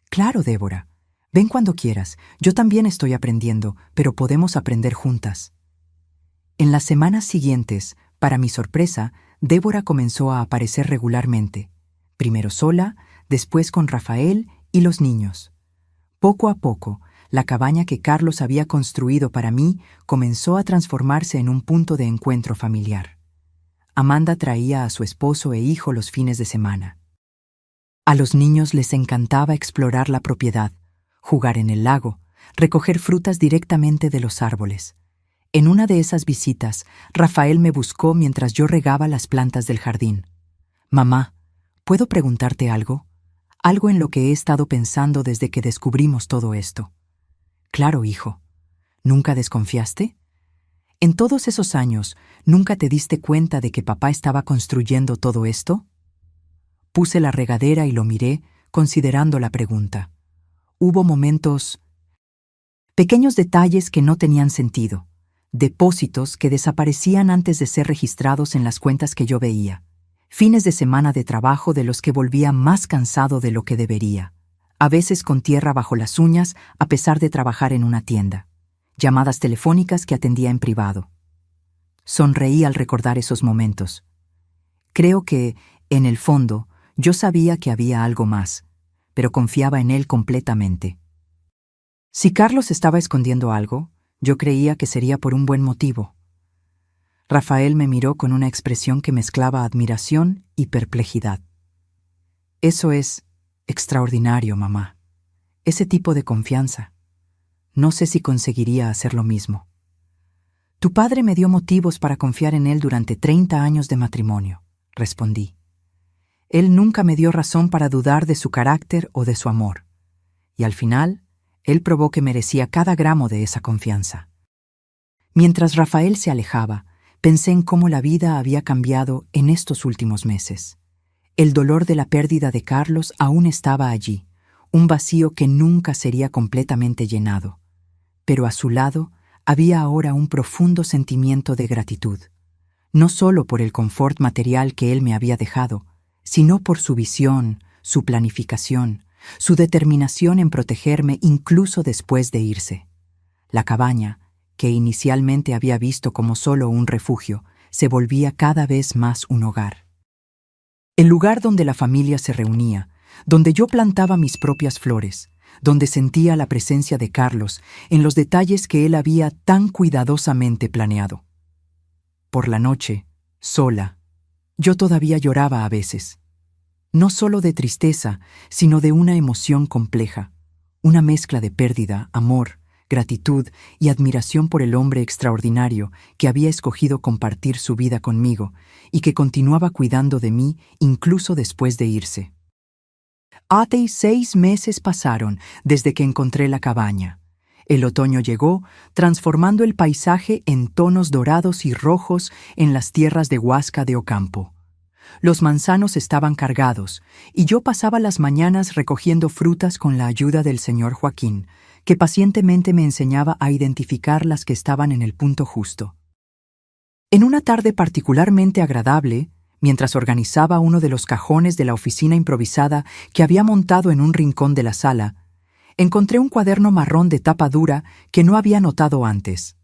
«Claro, Débora. Ven cuando quieras. Yo también estoy aprendiendo, pero podemos aprender juntas». En las semanas siguientes, para mi sorpresa, Débora comenzó a aparecer regularmente. Primero sola, después con Rafael y los niños. Poco a poco, La cabaña que Carlos había construido para mí comenzó a transformarse en un punto de encuentro familiar. Amanda traía a su esposo e hijo los fines de semana. A los niños les encantaba explorar la propiedad, jugar en el lago, recoger frutas directamente de los árboles. En una de esas visitas, Rafael me buscó mientras yo regaba las plantas del jardín. «Mamá, ¿puedo preguntarte algo? Algo en lo que he estado pensando desde que descubrimos todo esto». «Claro, hijo. ¿Nunca desconfiaste? En todos esos años, ¿nunca te diste cuenta de que papá estaba construyendo todo esto?» Puse la regadera y lo miré, considerando la pregunta. Hubo momentos, pequeños detalles que no tenían sentido, depósitos que desaparecían antes de ser registrados en las cuentas que yo veía, fines de semana de trabajo de los que volvía más cansado de lo que debería, a veces con tierra bajo las uñas a pesar de trabajar en una tienda, llamadas telefónicas que atendía en privado. Sonreí al recordar esos momentos. Creo que, en el fondo, yo sabía que había algo más, pero confiaba en él completamente. Si Carlos estaba escondiendo algo, yo creía que sería por un buen motivo. Rafael me miró con una expresión que mezclaba admiración y perplejidad. «Eso es extraordinario, mamá. Ese tipo de confianza. No sé si conseguiría hacer lo mismo. Tu padre me dio motivos para confiar en él durante 30 años de matrimonio», respondí. Él nunca me dio razón para dudar de su carácter o de su amor. Y al final, él probó que merecía cada gramo de esa confianza. Mientras Rafael se alejaba, pensé en cómo la vida había cambiado en estos últimos meses. El dolor de la pérdida de Carlos aún estaba allí, un vacío que nunca sería completamente llenado. Pero a su lado había ahora un profundo sentimiento de gratitud, no solo por el confort material que él me había dejado, sino por su visión, su planificación, su determinación en protegerme incluso después de irse. La cabaña, que inicialmente había visto como solo un refugio, se volvía cada vez más un hogar. El lugar donde la familia se reunía, donde yo plantaba mis propias flores, donde sentía la presencia de Carlos en los detalles que él había tan cuidadosamente planeado. Por la noche, sola, yo todavía lloraba a veces. No solo de tristeza, sino de una emoción compleja, una mezcla de pérdida, amor, gratitud y admiración por el hombre extraordinario que había escogido compartir su vida conmigo y que continuaba cuidando de mí incluso después de irse. Hace 6 meses pasaron desde que encontré la cabaña. El otoño llegó, transformando el paisaje en tonos dorados y rojos en las tierras de Huasca de Ocampo. Los manzanos estaban cargados, y yo pasaba las mañanas recogiendo frutas con la ayuda del señor Joaquín, que pacientemente me enseñaba a identificar las que estaban en el punto justo. En una tarde particularmente agradable, mientras organizaba uno de los cajones de la oficina improvisada que había montado en un rincón de la sala, encontré un cuaderno marrón de tapa dura que no había notado antes.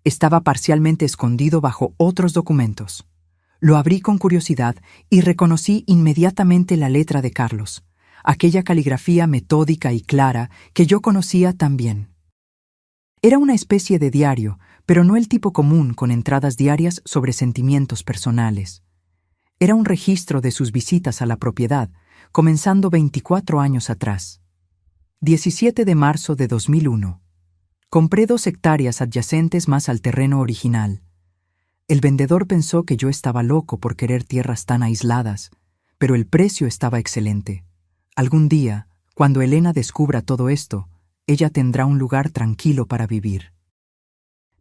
Estaba parcialmente escondido bajo otros documentos. Lo abrí con curiosidad y reconocí inmediatamente la letra de Carlos, aquella caligrafía metódica y clara que yo conocía tan bien. Era una especie de diario, pero no el tipo común con entradas diarias sobre sentimientos personales. Era un registro de sus visitas a la propiedad, comenzando 24 años atrás. 17 de marzo de 2001. Compré 2 hectáreas adyacentes más al terreno original. El vendedor pensó que yo estaba loco por querer tierras tan aisladas, pero el precio estaba excelente. Algún día, cuando Elena descubra todo esto, ella tendrá un lugar tranquilo para vivir.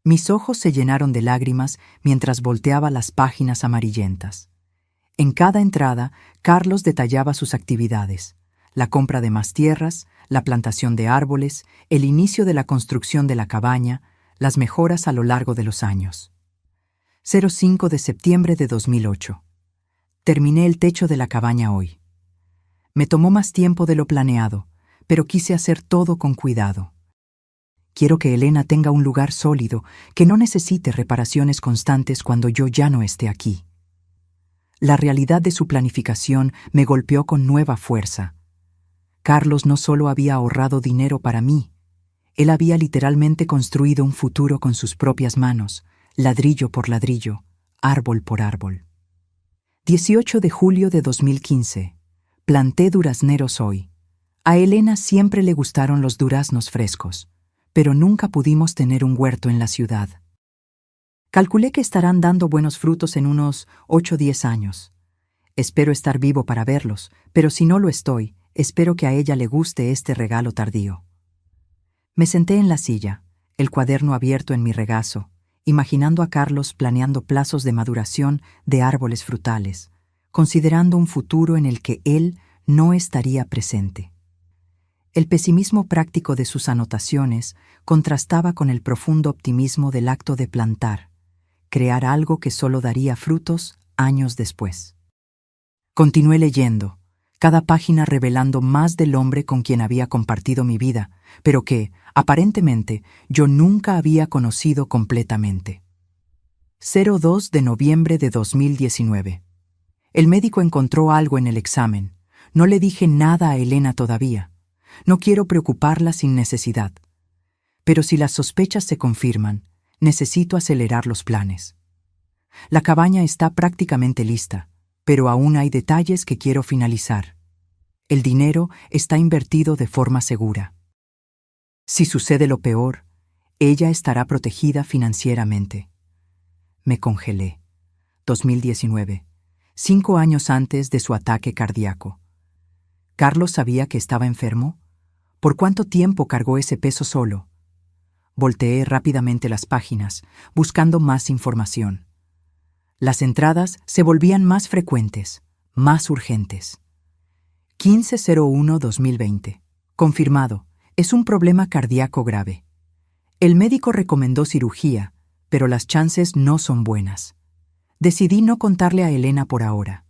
Mis ojos se llenaron de lágrimas mientras volteaba las páginas amarillentas. En cada entrada, Carlos detallaba sus actividades: la compra de más tierras, la plantación de árboles, el inicio de la construcción de la cabaña, las mejoras a lo largo de los años. 05 de septiembre de 2008. Terminé el techo de la cabaña hoy. Me tomó más tiempo de lo planeado, pero quise hacer todo con cuidado. Quiero que Elena tenga un lugar sólido, que no necesite reparaciones constantes cuando yo ya no esté aquí. La realidad de su planificación me golpeó con nueva fuerza. Carlos no solo había ahorrado dinero para mí, Él había literalmente construido un futuro con sus propias manos, ladrillo por ladrillo, árbol por árbol. 18 de julio de 2015. Planté durazneros hoy. A Elena siempre le gustaron los duraznos frescos, pero nunca pudimos tener un huerto en la ciudad. Calculé que estarán dando buenos frutos en unos 8 o 10 años. Espero estar vivo para verlos, pero si no lo estoy, espero que a ella le guste este regalo tardío. Me senté en la silla, el cuaderno abierto en mi regazo, imaginando a Carlos planeando plazos de maduración de árboles frutales, considerando un futuro en el que él no estaría presente. El pesimismo práctico de sus anotaciones contrastaba con el profundo optimismo del acto de plantar, crear algo que solo daría frutos años después. Continué leyendo, cada página revelando más del hombre con quien había compartido mi vida, pero que, aparentemente, yo nunca había conocido completamente. 02 de noviembre de 2019. El médico encontró algo en el examen. No le dije nada a Elena todavía. No quiero preocuparla sin necesidad. Pero si las sospechas se confirman, necesito acelerar los planes. La cabaña está prácticamente lista, pero aún hay detalles que quiero finalizar. El dinero está invertido de forma segura. Si sucede lo peor, ella estará protegida financieramente. Me congelé. 2019, 5 años antes de su ataque cardíaco. ¿Carlos sabía que estaba enfermo? ¿Por cuánto tiempo cargó ese peso solo? Volteé rápidamente las páginas, buscando más información. Las entradas se volvían más frecuentes, más urgentes. 15/01/2020. Confirmado. Es un problema cardíaco grave. El médico recomendó cirugía, pero las chances no son buenas. Decidí no contarle a Elena por ahora.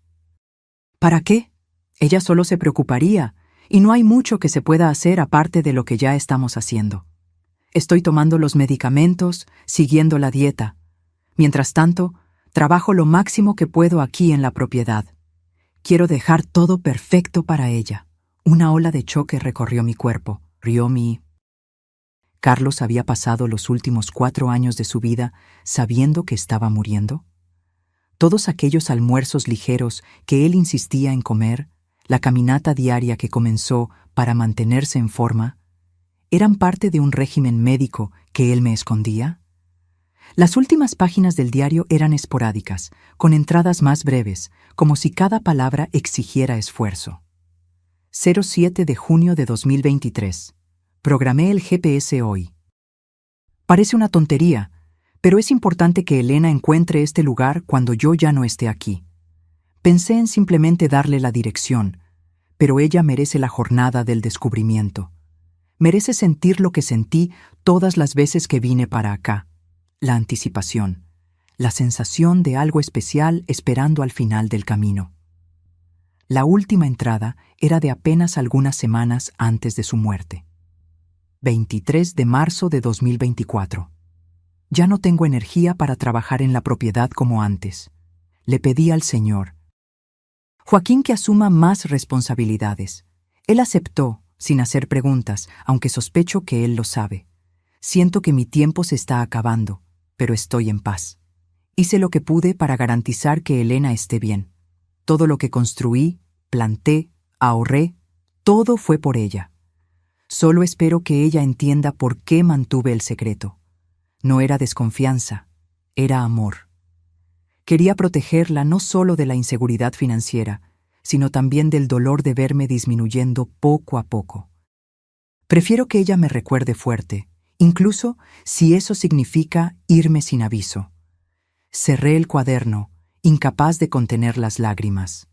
¿Para qué? Ella solo se preocuparía, y no hay mucho que se pueda hacer aparte de lo que ya estamos haciendo. Estoy tomando los medicamentos, siguiendo la dieta. Mientras tanto, trabajo lo máximo que puedo aquí en la propiedad. Quiero dejar todo perfecto para ella. Una ola de choque recorrió mi cuerpo. Rió mi... ¿Carlos había pasado los últimos 4 años de su vida sabiendo que estaba muriendo? Todos aquellos almuerzos ligeros que él insistía en comer, la caminata diaria que comenzó para mantenerse en forma, ¿eran parte de un régimen médico que él me escondía? Las últimas páginas del diario eran esporádicas, con entradas más breves, como si cada palabra exigiera esfuerzo. 07 de junio de 2023. Programé el GPS hoy. Parece una tontería, pero es importante que Elena encuentre este lugar cuando yo ya no esté aquí. Pensé en simplemente darle la dirección, pero ella merece la jornada del descubrimiento. Merece sentir lo que sentí todas las veces que vine para acá. La anticipación, la sensación de algo especial esperando al final del camino. La última entrada era de apenas algunas semanas antes de su muerte. 23 de marzo de 2024. Ya no tengo energía para trabajar en la propiedad como antes. Le pedí al Señor, Joaquín, que asuma más responsabilidades. Él aceptó, sin hacer preguntas, aunque sospecho que él lo sabe. Siento que mi tiempo se está acabando, pero estoy en paz. Hice lo que pude para garantizar que Elena esté bien. Todo lo que construí, planté, ahorré, todo fue por ella. Solo espero que ella entienda por qué mantuve el secreto. No era desconfianza, era amor. Quería protegerla no solo de la inseguridad financiera, sino también del dolor de verme disminuyendo poco a poco. Prefiero que ella me recuerde fuerte, incluso si eso significa irme sin aviso. Cerré el cuaderno, incapaz de contener las lágrimas.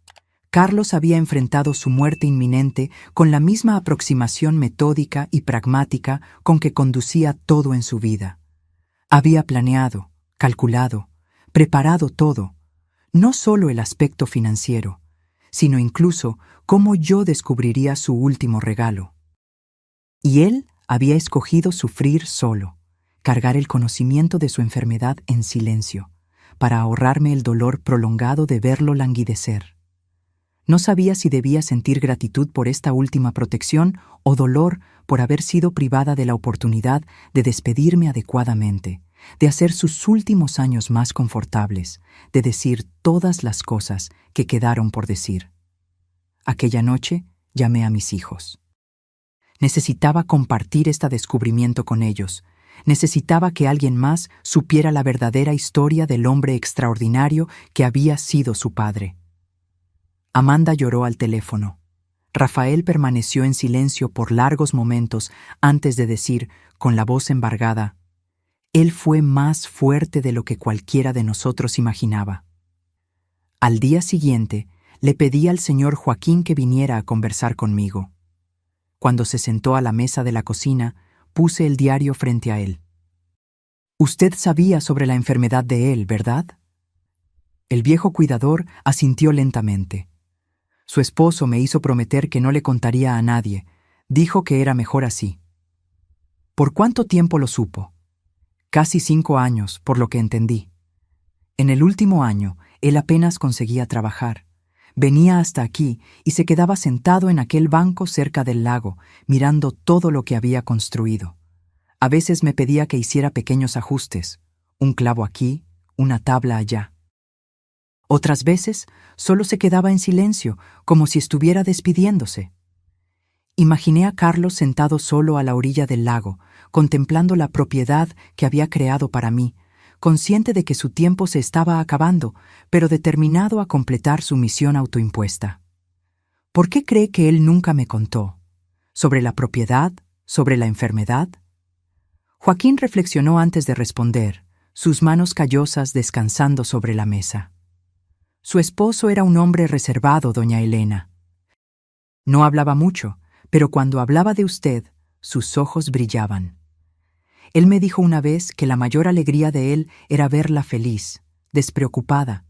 Carlos había enfrentado su muerte inminente con la misma aproximación metódica y pragmática con que conducía todo en su vida. Había planeado, calculado, preparado todo, no solo el aspecto financiero, sino incluso cómo yo descubriría su último regalo. Y él había escogido sufrir solo, cargar el conocimiento de su enfermedad en silencio, para ahorrarme el dolor prolongado de verlo languidecer. No sabía si debía sentir gratitud por esta última protección o dolor por haber sido privada de la oportunidad de despedirme adecuadamente, de hacer sus últimos años más confortables, de decir todas las cosas que quedaron por decir. Aquella noche llamé a mis hijos. Necesitaba compartir este descubrimiento con ellos. Necesitaba que alguien más supiera la verdadera historia del hombre extraordinario que había sido su padre. Amanda lloró al teléfono. Rafael permaneció en silencio por largos momentos antes de decir, con la voz embargada, «Él fue más fuerte de lo que cualquiera de nosotros imaginaba». Al día siguiente, le pedí al señor Joaquín que viniera a conversar conmigo. Cuando se sentó a la mesa de la cocina, puse el diario frente a él. «Usted sabía sobre la enfermedad de él, ¿verdad?». El viejo cuidador asintió lentamente. Su esposo me hizo prometer que no le contaría a nadie. Dijo que era mejor así. ¿Por cuánto tiempo lo supo? Casi 5 años, por lo que entendí. En el último año, él apenas conseguía trabajar. Venía hasta aquí y se quedaba sentado en aquel banco cerca del lago, mirando todo lo que había construido. A veces me pedía que hiciera pequeños ajustes, un clavo aquí, una tabla allá. Otras veces solo se quedaba en silencio, como si estuviera despidiéndose. Imaginé a Carlos sentado solo a la orilla del lago, contemplando la propiedad que había creado para mí, consciente de que su tiempo se estaba acabando, pero determinado a completar su misión autoimpuesta. ¿Por qué cree que él nunca me contó? ¿Sobre la propiedad? ¿Sobre la enfermedad? Joaquín reflexionó antes de responder, sus manos callosas descansando sobre la mesa. Su esposo era un hombre reservado, doña Elena. No hablaba mucho, pero cuando hablaba de usted, sus ojos brillaban. Él me dijo una vez que la mayor alegría de él era verla feliz, despreocupada.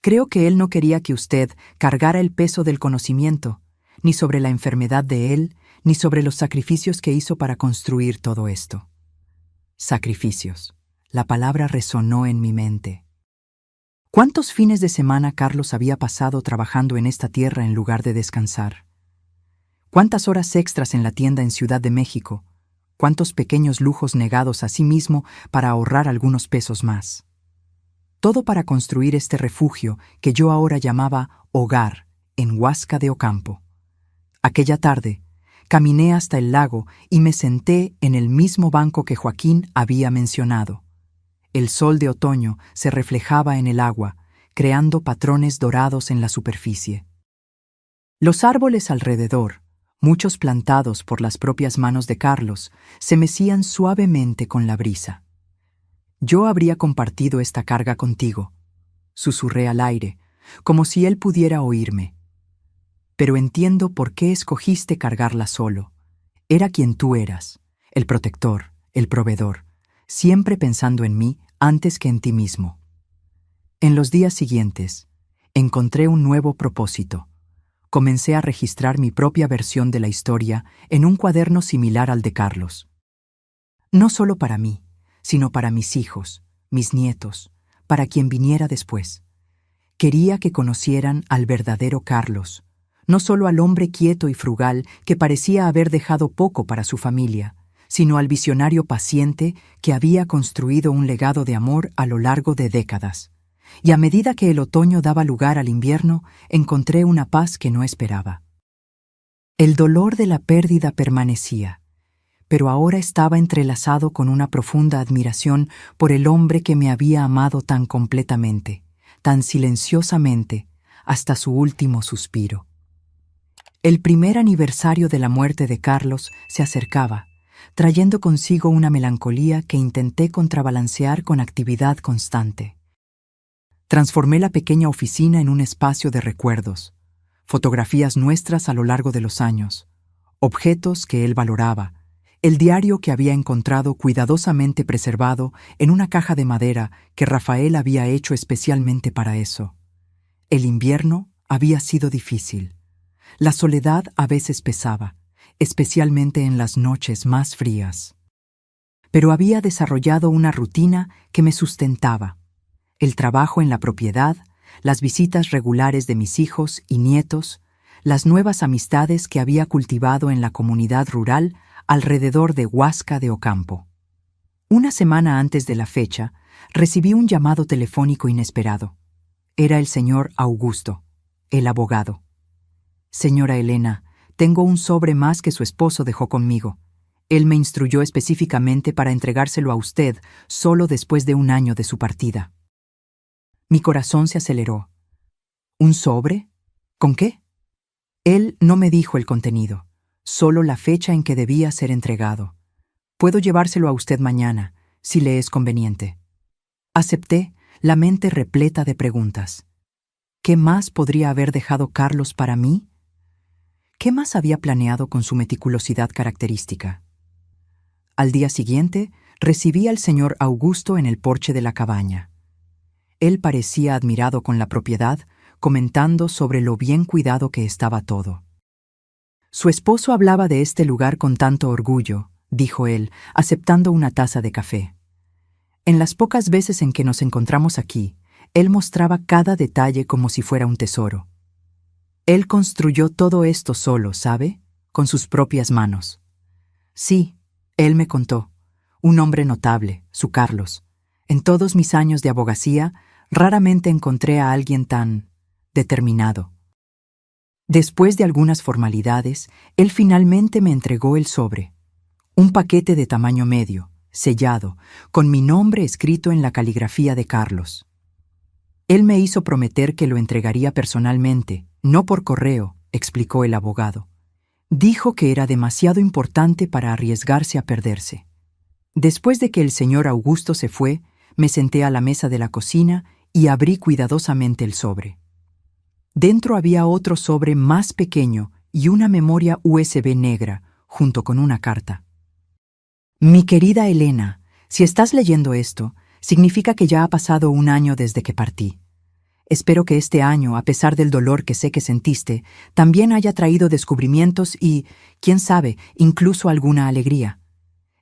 Creo que él no quería que usted cargara el peso del conocimiento, ni sobre la enfermedad de él, ni sobre los sacrificios que hizo para construir todo esto. Sacrificios. La palabra resonó en mi mente. ¿Cuántos fines de semana Carlos había pasado trabajando en esta tierra en lugar de descansar? ¿Cuántas horas extras en la tienda en Ciudad de México? ¿Cuántos pequeños lujos negados a sí mismo para ahorrar algunos pesos más? Todo para construir este refugio que yo ahora llamaba hogar en Huasca de Ocampo. Aquella tarde, caminé hasta el lago y me senté en el mismo banco que Joaquín había mencionado. El sol de otoño se reflejaba en el agua, creando patrones dorados en la superficie. Los árboles alrededor, muchos plantados por las propias manos de Carlos, se mecían suavemente con la brisa. Yo habría compartido esta carga contigo, susurré al aire, como si él pudiera oírme. Pero entiendo por qué escogiste cargarla solo. Era quien tú eras, el protector, el proveedor, siempre pensando en mí antes que en ti mismo. En los días siguientes, encontré un nuevo propósito. Comencé a registrar mi propia versión de la historia en un cuaderno similar al de Carlos. No solo para mí, sino para mis hijos, mis nietos, para quien viniera después. Quería que conocieran al verdadero Carlos, no solo al hombre quieto y frugal que parecía haber dejado poco para su familia, sino al visionario paciente que había construido un legado de amor a lo largo de décadas. Y a medida que el otoño daba lugar al invierno, encontré una paz que no esperaba. El dolor de la pérdida permanecía, pero ahora estaba entrelazado con una profunda admiración por el hombre que me había amado tan completamente, tan silenciosamente, hasta su último suspiro. El primer aniversario de la muerte de Carlos se acercaba, trayendo consigo una melancolía que intenté contrabalancear con actividad constante. Transformé la pequeña oficina en un espacio de recuerdos, fotografías nuestras a lo largo de los años, objetos que él valoraba, el diario que había encontrado cuidadosamente preservado en una caja de madera que Rafael había hecho especialmente para eso. El invierno había sido difícil. La soledad a veces pesaba, especialmente en las noches más frías. Pero había desarrollado una rutina que me sustentaba. El trabajo en la propiedad, las visitas regulares de mis hijos y nietos, las nuevas amistades que había cultivado en la comunidad rural alrededor de Huasca de Ocampo. Una semana antes de la fecha, recibí un llamado telefónico inesperado. Era el señor Augusto, el abogado. Señora Elena, tengo un sobre más que su esposo dejó conmigo. Él me instruyó específicamente para entregárselo a usted solo después de un año de su partida. Mi corazón se aceleró. ¿Un sobre? ¿Con qué? Él no me dijo el contenido, solo la fecha en que debía ser entregado. Puedo llevárselo a usted mañana, si le es conveniente. Acepté, la mente repleta de preguntas. ¿Qué más podría haber dejado Carlos para mí? ¿Qué más había planeado con su meticulosidad característica? Al día siguiente, recibí al señor Augusto en el porche de la cabaña. Él parecía admirado con la propiedad, comentando sobre lo bien cuidado que estaba todo. Su esposo hablaba de este lugar con tanto orgullo, dijo él, aceptando una taza de café. En las pocas veces en que nos encontramos aquí, él mostraba cada detalle como si fuera un tesoro. Él construyó todo esto solo, ¿sabe? Con sus propias manos. Sí, él me contó. Un hombre notable, su Carlos. En todos mis años de abogacía, raramente encontré a alguien tan determinado. Después de algunas formalidades, él finalmente me entregó el sobre. Un paquete de tamaño medio, sellado, con mi nombre escrito en la caligrafía de Carlos. Él me hizo prometer que lo entregaría personalmente, no por correo, explicó el abogado. Dijo que era demasiado importante para arriesgarse a perderse. Después de que el señor Augusto se fue, me senté a la mesa de la cocina y abrí cuidadosamente el sobre. Dentro había otro sobre más pequeño y una memoria USB negra, junto con una carta. Mi querida Elena, si estás leyendo esto, significa que ya ha pasado un año desde que partí. Espero que este año, a pesar del dolor que sé que sentiste, también haya traído descubrimientos y, quién sabe, incluso alguna alegría.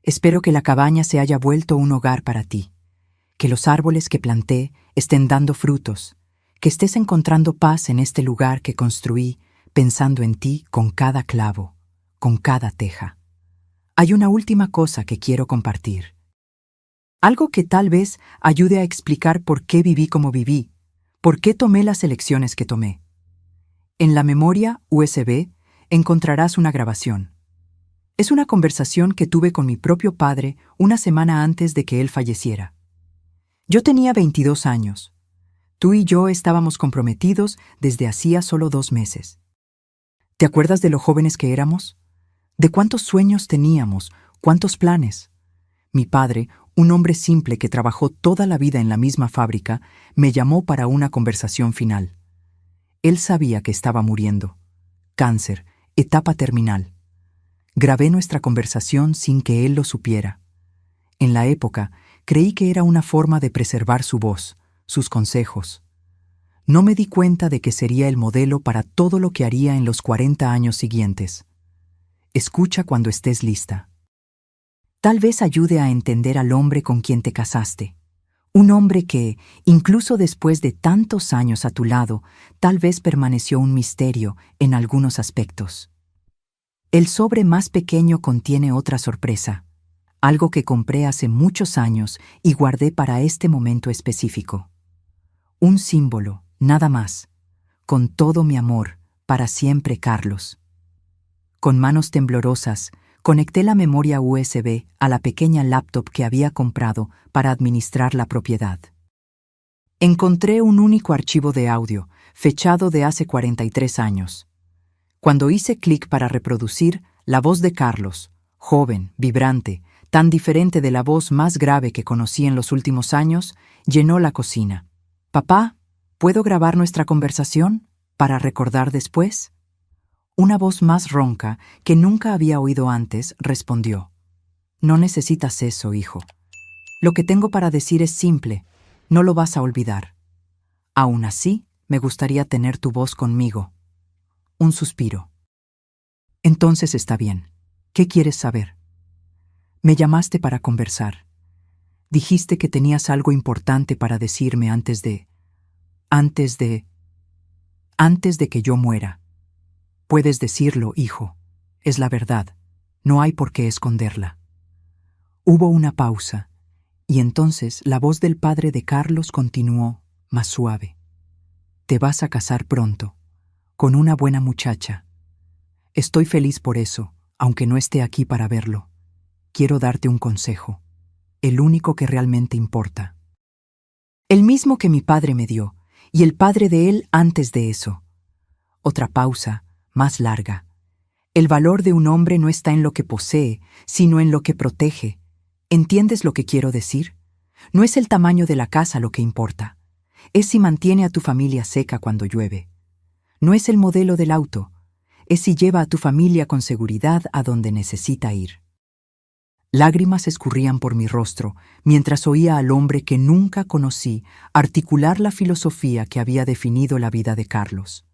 Espero que la cabaña se haya vuelto un hogar para ti, que los árboles que planté estén dando frutos, que estés encontrando paz en este lugar que construí, pensando en ti con cada clavo, con cada teja. Hay una última cosa que quiero compartir. Algo que tal vez ayude a explicar por qué viví como viví, por qué tomé las elecciones que tomé. En la memoria USB encontrarás una grabación. Es una conversación que tuve con mi propio padre una semana antes de que él falleciera. Yo tenía 22 años. Tú y yo estábamos comprometidos desde hacía solo 2 meses. ¿Te acuerdas de lo jóvenes que éramos? ¿De cuántos sueños teníamos? ¿Cuántos planes? Mi padre, un hombre simple que trabajó toda la vida en la misma fábrica, me llamó para una conversación final. Él sabía que estaba muriendo. Cáncer, etapa terminal. Grabé nuestra conversación sin que él lo supiera. En la época, creí que era una forma de preservar su voz, sus consejos. No me di cuenta de que sería el modelo para todo lo que haría en los 40 años siguientes. Escucha cuando estés lista. Tal vez ayude a entender al hombre con quien te casaste. Un hombre que, incluso después de tantos años a tu lado, tal vez permaneció un misterio en algunos aspectos. El sobre más pequeño contiene otra sorpresa, algo que compré hace muchos años y guardé para este momento específico. Un símbolo, nada más. Con todo mi amor, para siempre, Carlos. Con manos temblorosas, conecté la memoria USB a la pequeña laptop que había comprado para administrar la propiedad. Encontré un único archivo de audio, fechado de hace 43 años. Cuando hice clic para reproducir, la voz de Carlos, joven, vibrante, tan diferente de la voz más grave que conocí en los últimos años, llenó la cocina. «Papá, ¿puedo grabar nuestra conversación para recordar después?» Una voz más ronca, que nunca había oído antes, respondió. «No necesitas eso, hijo. Lo que tengo para decir es simple, no lo vas a olvidar. Aún así, me gustaría tener tu voz conmigo». Un suspiro. «Entonces está bien. ¿Qué quieres saber?» «Me llamaste para conversar. Dijiste que tenías algo importante para decirme antes de...» antes de que yo muera. Puedes decirlo, hijo. Es la verdad. No hay por qué esconderla. Hubo una pausa, y entonces la voz del padre de Carlos continuó, más suave. Te vas a casar pronto, con una buena muchacha. Estoy feliz por eso, aunque no esté aquí para verlo. Quiero darte un consejo, el único que realmente importa. El mismo que mi padre me dio, y el padre de él antes de eso. Otra pausa, más larga. El valor de un hombre no está en lo que posee, sino en lo que protege. ¿Entiendes lo que quiero decir? No es el tamaño de la casa lo que importa. Es si mantiene a tu familia seca cuando llueve. No es el modelo del auto. Es si lleva a tu familia con seguridad a donde necesita ir. Lágrimas escurrían por mi rostro mientras oía al hombre que nunca conocí articular la filosofía que había definido la vida de Carlos.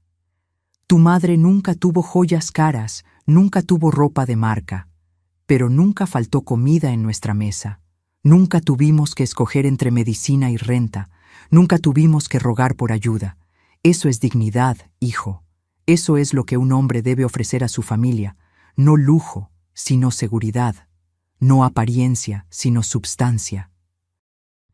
Tu madre nunca tuvo joyas caras, nunca tuvo ropa de marca, pero nunca faltó comida en nuestra mesa. Nunca tuvimos que escoger entre medicina y renta, nunca tuvimos que rogar por ayuda. Eso es dignidad, hijo. Eso es lo que un hombre debe ofrecer a su familia, no lujo, sino seguridad. No apariencia, sino substancia.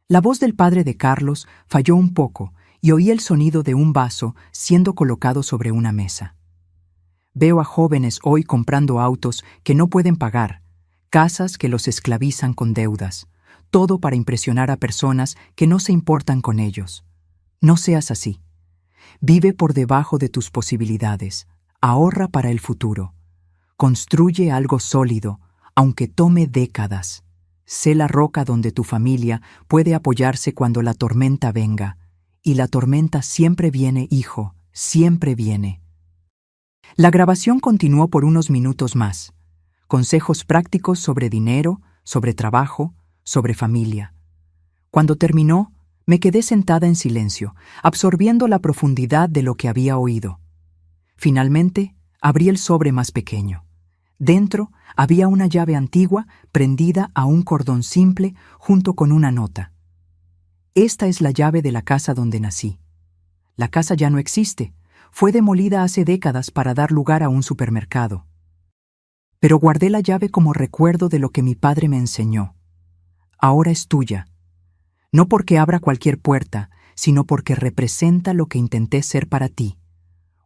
La voz del padre de Carlos falló un poco y oí el sonido de un vaso siendo colocado sobre una mesa. Veo a jóvenes hoy comprando autos que no pueden pagar, casas que los esclavizan con deudas, todo para impresionar a personas que no se importan con ellos. No seas así. Vive por debajo de tus posibilidades, ahorra para el futuro, construye algo sólido, aunque tome décadas. Sé la roca donde tu familia puede apoyarse cuando la tormenta venga. Y la tormenta siempre viene, hijo, siempre viene. La grabación continuó por unos minutos más. Consejos prácticos sobre dinero, sobre trabajo, sobre familia. Cuando terminó, me quedé sentada en silencio, absorbiendo la profundidad de lo que había oído. Finalmente, abrí el sobre más pequeño. Dentro había una llave antigua prendida a un cordón simple junto con una nota. Esta es la llave de la casa donde nací. La casa ya no existe. Fue demolida hace décadas para dar lugar a un supermercado. Pero guardé la llave como recuerdo de lo que mi padre me enseñó. Ahora es tuya. No porque abra cualquier puerta, sino porque representa lo que intenté ser para ti.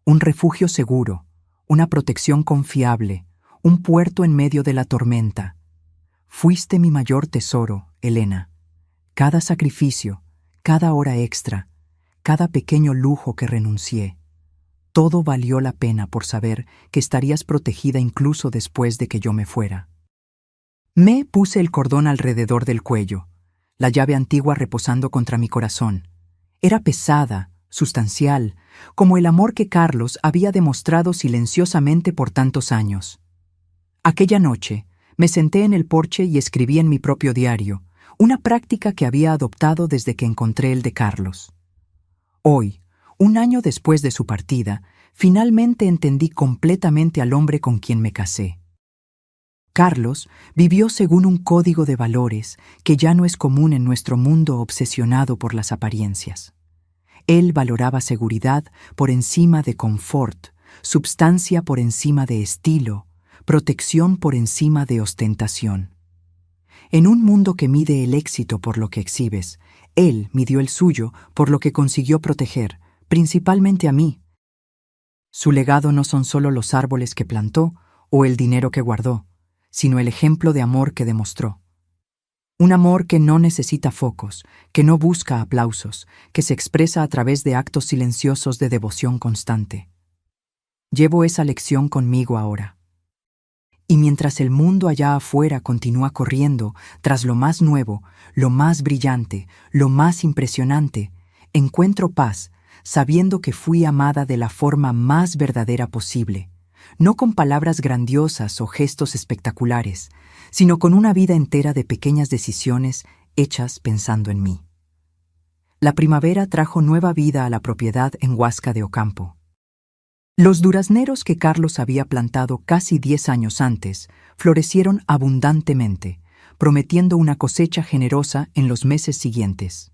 Un refugio seguro, una protección confiable, un puerto en medio de la tormenta. Fuiste mi mayor tesoro, Elena. Cada sacrificio, cada hora extra, cada pequeño lujo que renuncié, todo valió la pena por saber que estarías protegida incluso después de que yo me fuera. Me puse el cordón alrededor del cuello, la llave antigua reposando contra mi corazón. Era pesada, sustancial, como el amor que Carlos había demostrado silenciosamente por tantos años. Aquella noche, me senté en el porche y escribí en mi propio diario, una práctica que había adoptado desde que encontré el de Carlos. Hoy, un año después de su partida, finalmente entendí completamente al hombre con quien me casé. Carlos vivió según un código de valores que ya no es común en nuestro mundo obsesionado por las apariencias. Él valoraba seguridad por encima de confort, substancia por encima de estilo, protección por encima de ostentación. En un mundo que mide el éxito por lo que exhibes, él midió el suyo por lo que consiguió proteger, principalmente a mí. Su legado no son solo los árboles que plantó o el dinero que guardó, sino el ejemplo de amor que demostró. Un amor que no necesita focos, que no busca aplausos, que se expresa a través de actos silenciosos de devoción constante. Llevo esa lección conmigo ahora. Y mientras el mundo allá afuera continúa corriendo tras lo más nuevo, lo más brillante, lo más impresionante, encuentro paz sabiendo que fui amada de la forma más verdadera posible, no con palabras grandiosas o gestos espectaculares, sino con una vida entera de pequeñas decisiones hechas pensando en mí. La primavera trajo nueva vida a la propiedad en Huasca de Ocampo. Los durazneros que Carlos había plantado casi 10 años antes florecieron abundantemente, prometiendo una cosecha generosa en los meses siguientes.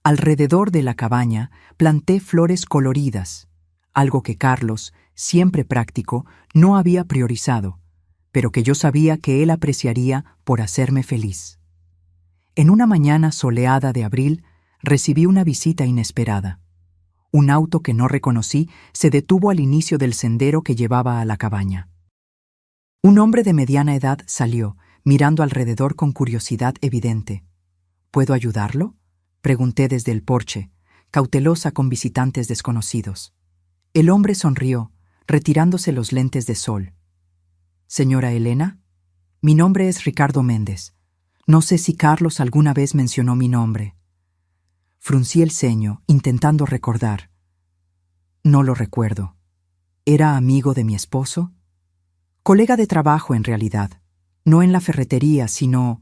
Alrededor de la cabaña planté flores coloridas, algo que Carlos, siempre práctico, no había priorizado, pero que yo sabía que él apreciaría por hacerme feliz. En una mañana soleada de abril, recibí una visita inesperada. Un auto que no reconocí se detuvo al inicio del sendero que llevaba a la cabaña. Un hombre de mediana edad salió, mirando alrededor con curiosidad evidente. ¿Puedo ayudarlo?, pregunté desde el porche, cautelosa con visitantes desconocidos. El hombre sonrió, retirándose los lentes de sol. Señora Elena, mi nombre es Ricardo Méndez. No sé si Carlos alguna vez mencionó mi nombre. Fruncí el ceño, intentando recordar. No lo recuerdo. ¿Era amigo de mi esposo? Colega de trabajo, en realidad. No en la ferretería, sino...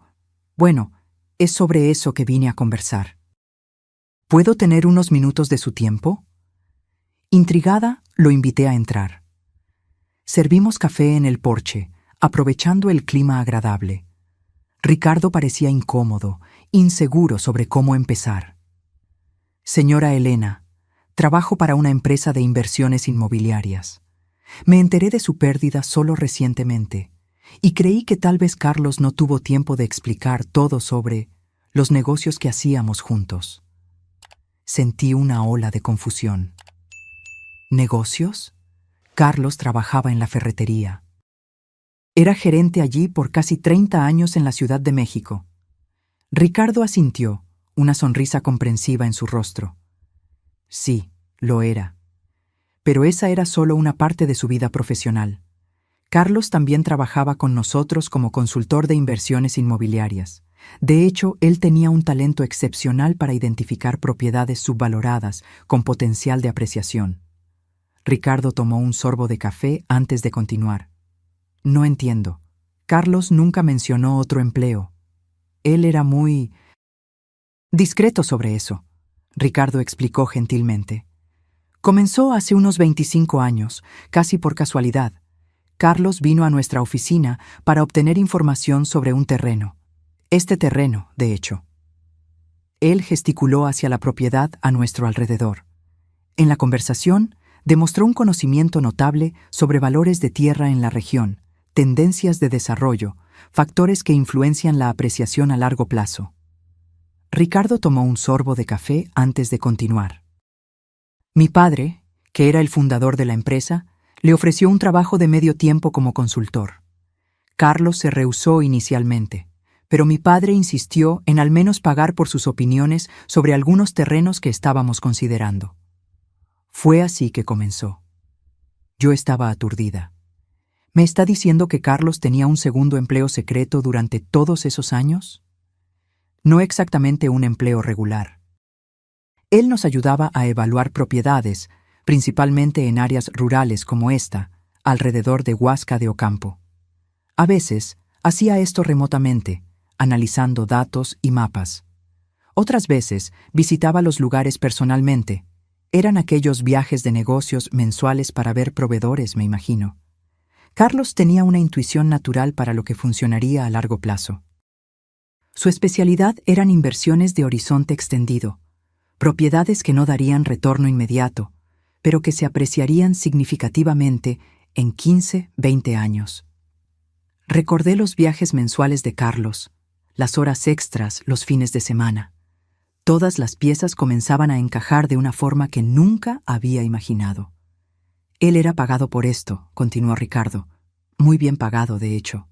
Bueno, es sobre eso que vine a conversar. ¿Puedo tener unos minutos de su tiempo? Intrigada, lo invité a entrar. Servimos café en el porche, aprovechando el clima agradable. Ricardo parecía incómodo, inseguro sobre cómo empezar. Señora Elena, trabajo para una empresa de inversiones inmobiliarias. Me enteré de su pérdida solo recientemente, y creí que tal vez Carlos no tuvo tiempo de explicar todo sobre los negocios que hacíamos juntos. Sentí una ola de confusión. ¿Negocios? Carlos trabajaba en la ferretería. Era gerente allí por casi 30 años en la Ciudad de México. Ricardo asintió, una sonrisa comprensiva en su rostro. Sí, lo era. Pero esa era solo una parte de su vida profesional. Carlos también trabajaba con nosotros como consultor de inversiones inmobiliarias. De hecho, él tenía un talento excepcional para identificar propiedades subvaloradas con potencial de apreciación. Ricardo tomó un sorbo de café antes de continuar. No entiendo. Carlos nunca mencionó otro empleo. Él era muy discreto sobre eso, Ricardo explicó gentilmente. Comenzó hace unos 25 años, casi por casualidad. Carlos vino a nuestra oficina para obtener información sobre un terreno. Este terreno, de hecho. Él gesticuló hacia la propiedad a nuestro alrededor. En la conversación, demostró un conocimiento notable sobre valores de tierra en la región, tendencias de desarrollo, factores que influencian la apreciación a largo plazo. Ricardo tomó un sorbo de café antes de continuar. Mi padre, que era el fundador de la empresa, le ofreció un trabajo de medio tiempo como consultor. Carlos se rehusó inicialmente, pero mi padre insistió en al menos pagar por sus opiniones sobre algunos terrenos que estábamos considerando. Fue así que comenzó. Yo estaba aturdida. ¿Me está diciendo que Carlos tenía un segundo empleo secreto durante todos esos años? No exactamente un empleo regular. Él nos ayudaba a evaluar propiedades, principalmente en áreas rurales como esta, alrededor de Huasca de Ocampo. A veces, hacía esto remotamente, analizando datos y mapas. Otras veces, visitaba los lugares personalmente. Eran aquellos viajes de negocios mensuales para ver proveedores, me imagino. Carlos tenía una intuición natural para lo que funcionaría a largo plazo. Su especialidad eran inversiones de horizonte extendido, propiedades que no darían retorno inmediato, pero que se apreciarían significativamente en 15, 20 años. Recordé los viajes mensuales de Carlos, las horas extras los fines de semana. Todas las piezas comenzaban a encajar de una forma que nunca había imaginado. Él era pagado por esto, continuó Ricardo. Muy bien pagado, de hecho.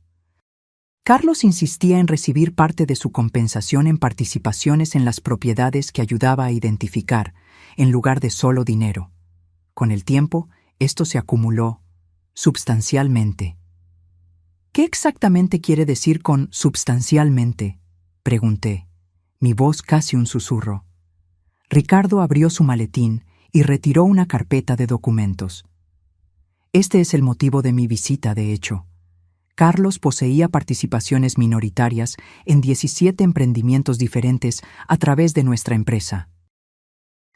Carlos insistía en recibir parte de su compensación en participaciones en las propiedades que ayudaba a identificar, en lugar de solo dinero. Con el tiempo, esto se acumuló substancialmente. ¿Qué exactamente quiere decir con substancialmente?, pregunté, mi voz casi un susurro. Ricardo abrió su maletín y retiró una carpeta de documentos. Este es el motivo de mi visita, de hecho. Carlos poseía participaciones minoritarias en 17 emprendimientos diferentes a través de nuestra empresa.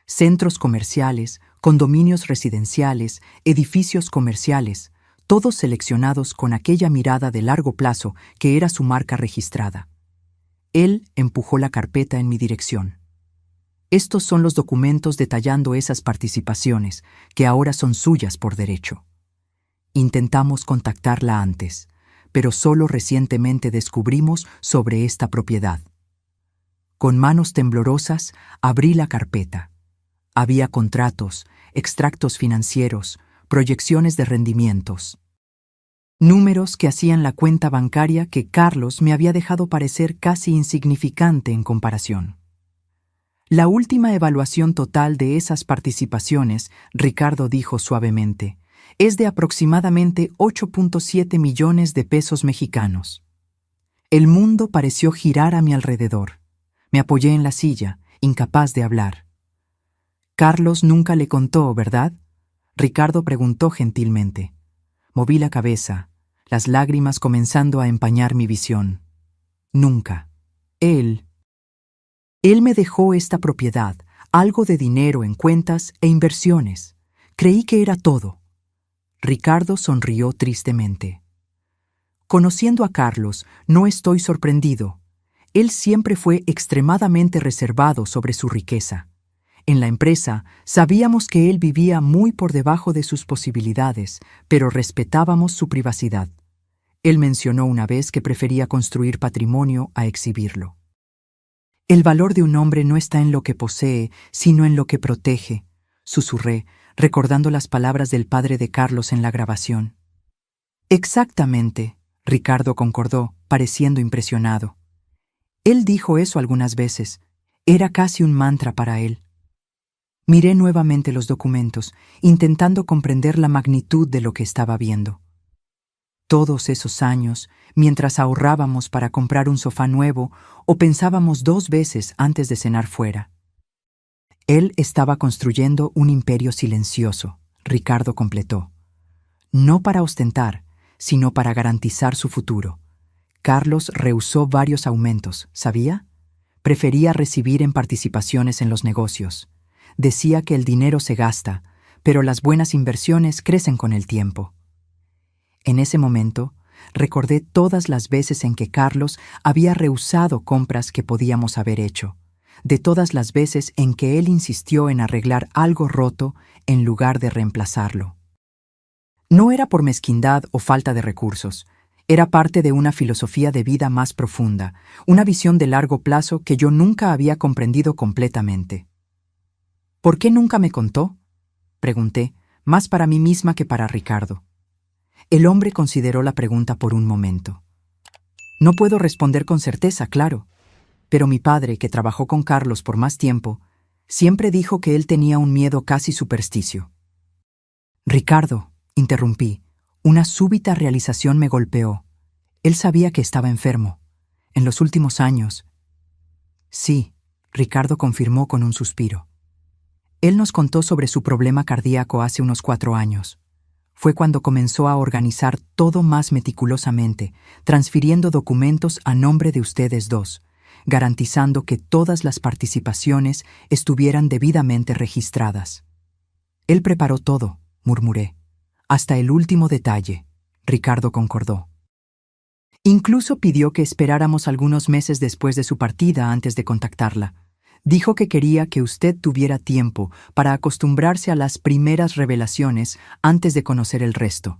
Centros comerciales, condominios residenciales, edificios comerciales, todos seleccionados con aquella mirada de largo plazo que era su marca registrada. Él empujó la carpeta en mi dirección. Estos son los documentos detallando esas participaciones, que ahora son suyas por derecho. Intentamos contactarla antes, pero solo recientemente descubrimos sobre esta propiedad. Con manos temblorosas, abrí la carpeta. Había contratos, extractos financieros, proyecciones de rendimientos. Números que hacían la cuenta bancaria que Carlos me había dejado parecer casi insignificante en comparación. La última evaluación total de esas participaciones, Ricardo dijo suavemente, es de aproximadamente 8.7 millones de pesos mexicanos. El mundo pareció girar a mi alrededor. Me apoyé en la silla, incapaz de hablar. Carlos nunca le contó, ¿verdad? Ricardo preguntó gentilmente. Moví la cabeza, las lágrimas comenzando a empañar mi visión. Nunca. Él me dejó esta propiedad, algo de dinero en cuentas e inversiones. Creí que era todo. Ricardo sonrió tristemente. Conociendo a Carlos, no estoy sorprendido. Él siempre fue extremadamente reservado sobre su riqueza. En la empresa, sabíamos que él vivía muy por debajo de sus posibilidades, pero respetábamos su privacidad. Él mencionó una vez que prefería construir patrimonio a exhibirlo. El valor de un hombre no está en lo que posee, sino en lo que protege, susurré, recordando las palabras del padre de Carlos en la grabación. Exactamente, Ricardo concordó, pareciendo impresionado. Él dijo eso algunas veces. Era casi un mantra para él. Miré nuevamente los documentos, intentando comprender la magnitud de lo que estaba viendo. Todos esos años, mientras ahorrábamos para comprar un sofá nuevo o pensábamos 2 veces antes de cenar fuera. Él estaba construyendo un imperio silencioso, Ricardo completó. No para ostentar, sino para garantizar su futuro. Carlos rehusó varios aumentos, ¿sabía? Prefería recibir en participaciones en los negocios. Decía que el dinero se gasta, pero las buenas inversiones crecen con el tiempo. En ese momento, recordé todas las veces en que Carlos había rehusado compras que podíamos haber hecho, de todas las veces en que él insistió en arreglar algo roto en lugar de reemplazarlo. No era por mezquindad o falta de recursos, era parte de una filosofía de vida más profunda, una visión de largo plazo que yo nunca había comprendido completamente. ¿Por qué nunca me contó? Pregunté, más para mí misma que para Ricardo. El hombre consideró la pregunta por un momento. No puedo responder con certeza, claro, pero mi padre, que trabajó con Carlos por más tiempo, siempre dijo que él tenía un miedo casi supersticio. Ricardo, interrumpí, una súbita realización me golpeó. Él sabía que estaba enfermo. En los últimos años. Sí, Ricardo confirmó con un suspiro. Él nos contó sobre su problema cardíaco hace unos 4 años. Fue cuando comenzó a organizar todo más meticulosamente, transfiriendo documentos a nombre de ustedes dos, garantizando que todas las participaciones estuvieran debidamente registradas. Él preparó todo, murmuré. Hasta el último detalle, Ricardo concordó. Incluso pidió que esperáramos algunos meses después de su partida antes de contactarla. Dijo que quería que usted tuviera tiempo para acostumbrarse a las primeras revelaciones antes de conocer el resto.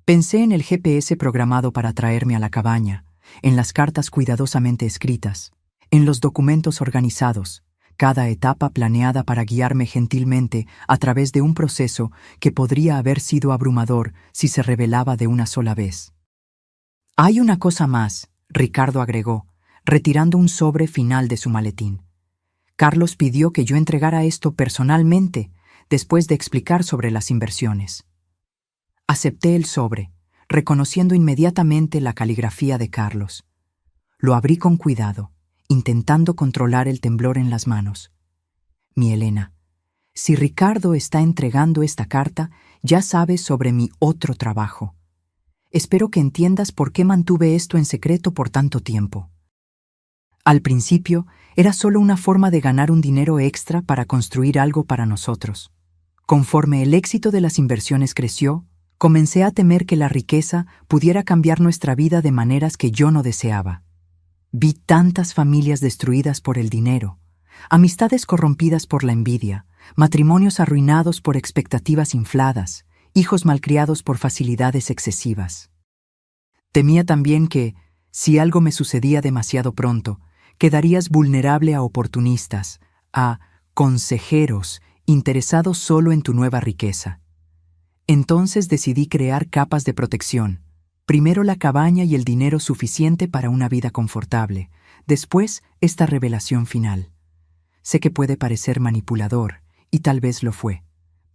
Pensé en el GPS programado para traerme a la cabaña, en las cartas cuidadosamente escritas, en los documentos organizados, cada etapa planeada para guiarme gentilmente a través de un proceso que podría haber sido abrumador si se revelaba de una sola vez. Hay una cosa más, Ricardo agregó, retirando un sobre final de su maletín. Carlos pidió que yo entregara esto personalmente, después de explicar sobre las inversiones. Acepté el sobre, reconociendo inmediatamente la caligrafía de Carlos. Lo abrí con cuidado, intentando controlar el temblor en las manos. Mi Elena, si Ricardo está entregando esta carta, ya sabes sobre mi otro trabajo. Espero que entiendas por qué mantuve esto en secreto por tanto tiempo. Al principio, era solo una forma de ganar un dinero extra para construir algo para nosotros. Conforme el éxito de las inversiones creció, comencé a temer que la riqueza pudiera cambiar nuestra vida de maneras que yo no deseaba. Vi tantas familias destruidas por el dinero, amistades corrompidas por la envidia, matrimonios arruinados por expectativas infladas, hijos malcriados por facilidades excesivas. Temía también que, si algo me sucedía demasiado pronto, quedarías vulnerable a oportunistas, a consejeros interesados solo en tu nueva riqueza. Entonces decidí crear capas de protección. Primero la cabaña y el dinero suficiente para una vida confortable, después esta revelación final. Sé que puede parecer manipulador, y tal vez lo fue.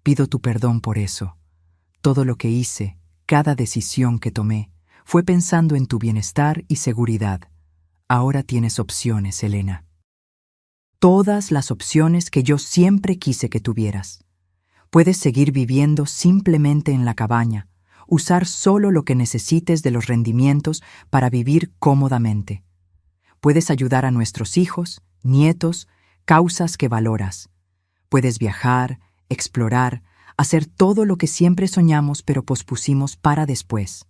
Pido tu perdón por eso. Todo lo que hice, cada decisión que tomé, fue pensando en tu bienestar y seguridad. Ahora tienes opciones, Elena. Todas las opciones que yo siempre quise que tuvieras. Puedes seguir viviendo simplemente en la cabaña, usar solo lo que necesites de los rendimientos para vivir cómodamente. Puedes ayudar a nuestros hijos, nietos, causas que valoras. Puedes viajar, explorar, hacer todo lo que siempre soñamos pero pospusimos para después.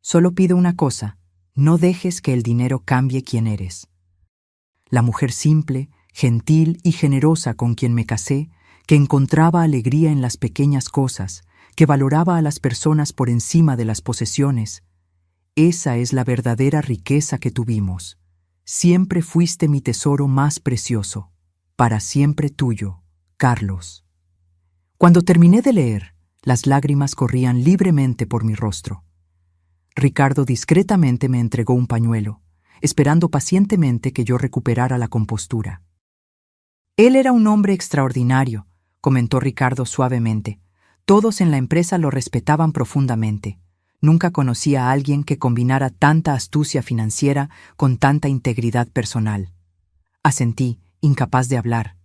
Solo pido una cosa, no dejes que el dinero cambie quién eres. La mujer simple, gentil y generosa con quien me casé, que encontraba alegría en las pequeñas cosas, que valoraba a las personas por encima de las posesiones. Esa es la verdadera riqueza que tuvimos. Siempre fuiste mi tesoro más precioso. Para siempre tuyo, Carlos. Cuando terminé de leer, las lágrimas corrían libremente por mi rostro. Ricardo discretamente me entregó un pañuelo, esperando pacientemente que yo recuperara la compostura. Él era un hombre extraordinario, comentó Ricardo suavemente. Todos en la empresa lo respetaban profundamente. Nunca conocí a alguien que combinara tanta astucia financiera con tanta integridad personal. Asentí, incapaz de hablar.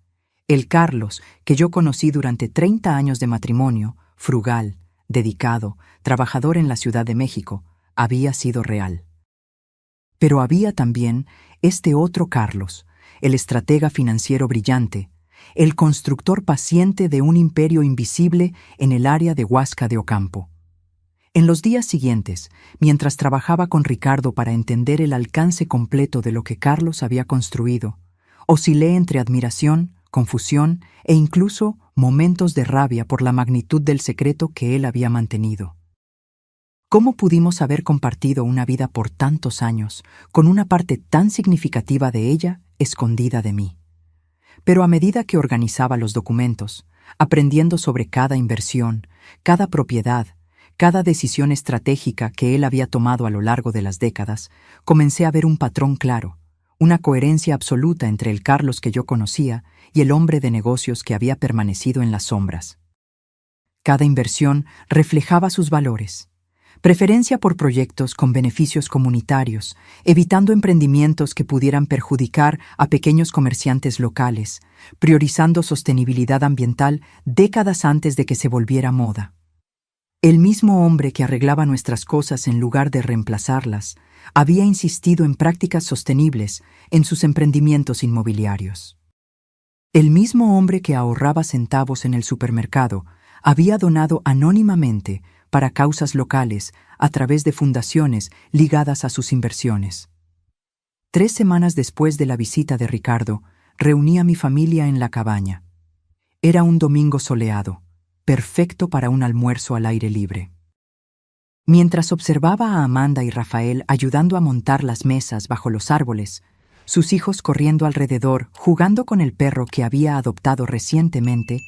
El Carlos, que yo conocí durante 30 años de matrimonio, frugal, dedicado, trabajador en la Ciudad de México, había sido real. Pero había también este otro Carlos, el estratega financiero brillante, el constructor paciente de un imperio invisible en el área de Huasca de Ocampo. En los días siguientes, mientras trabajaba con Ricardo para entender el alcance completo de lo que Carlos había construido, oscilé entre admiración, confusión e incluso momentos de rabia por la magnitud del secreto que él había mantenido. ¿Cómo pudimos haber compartido una vida por tantos años, con una parte tan significativa de ella escondida de mí? Pero a medida que organizaba los documentos, aprendiendo sobre cada inversión, cada propiedad, cada decisión estratégica que él había tomado a lo largo de las décadas, comencé a ver un patrón claro, una coherencia absoluta entre el Carlos que yo conocía y el hombre de negocios que había permanecido en las sombras. Cada inversión reflejaba sus valores. Preferencia por proyectos con beneficios comunitarios, evitando emprendimientos que pudieran perjudicar a pequeños comerciantes locales, priorizando sostenibilidad ambiental décadas antes de que se volviera moda. El mismo hombre que arreglaba nuestras cosas en lugar de reemplazarlas, había insistido en prácticas sostenibles en sus emprendimientos inmobiliarios. El mismo hombre que ahorraba centavos en el supermercado había donado anónimamente para causas locales a través de fundaciones ligadas a sus inversiones. 3 semanas después de la visita de Ricardo, reuní a mi familia en la cabaña. Era un domingo soleado, perfecto para un almuerzo al aire libre. Mientras observaba a Amanda y Rafael ayudando a montar las mesas bajo los árboles, sus hijos corriendo alrededor, jugando con el perro que había adoptado recientemente,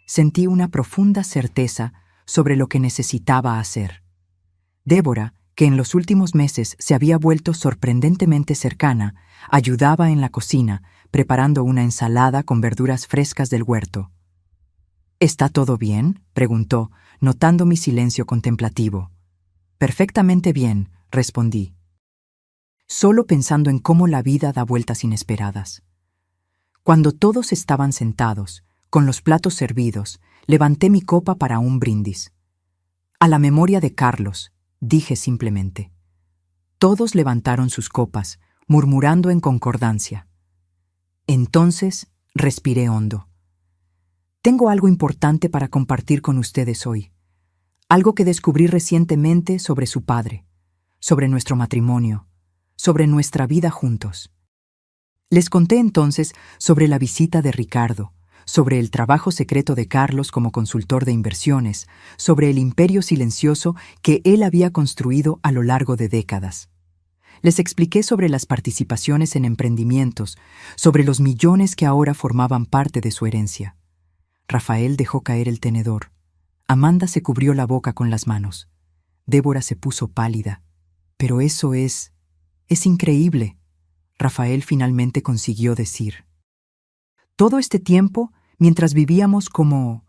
sentí una profunda certeza sobre lo que necesitaba hacer. Débora, que en los últimos meses se había vuelto sorprendentemente cercana, ayudaba en la cocina, preparando una ensalada con verduras frescas del huerto. ¿Está todo bien?, preguntó, notando mi silencio contemplativo. Perfectamente bien, respondí, solo pensando en cómo la vida da vueltas inesperadas. Cuando todos estaban sentados, con los platos servidos, levanté mi copa para un brindis. A la memoria de Carlos, dije simplemente. Todos levantaron sus copas, murmurando en concordancia. Entonces, respiré hondo. Tengo algo importante para compartir con ustedes hoy. Algo que descubrí recientemente sobre su padre, sobre nuestro matrimonio, sobre nuestra vida juntos. Les conté entonces sobre la visita de Ricardo, sobre el trabajo secreto de Carlos como consultor de inversiones, sobre el imperio silencioso que él había construido a lo largo de décadas. Les expliqué sobre las participaciones en emprendimientos, sobre los millones que ahora formaban parte de su herencia. Rafael dejó caer el tenedor. Amanda se cubrió la boca con las manos. Débora se puso pálida. «Pero eso es increíble», Rafael finalmente consiguió decir. «Todo este tiempo, mientras vivíamos como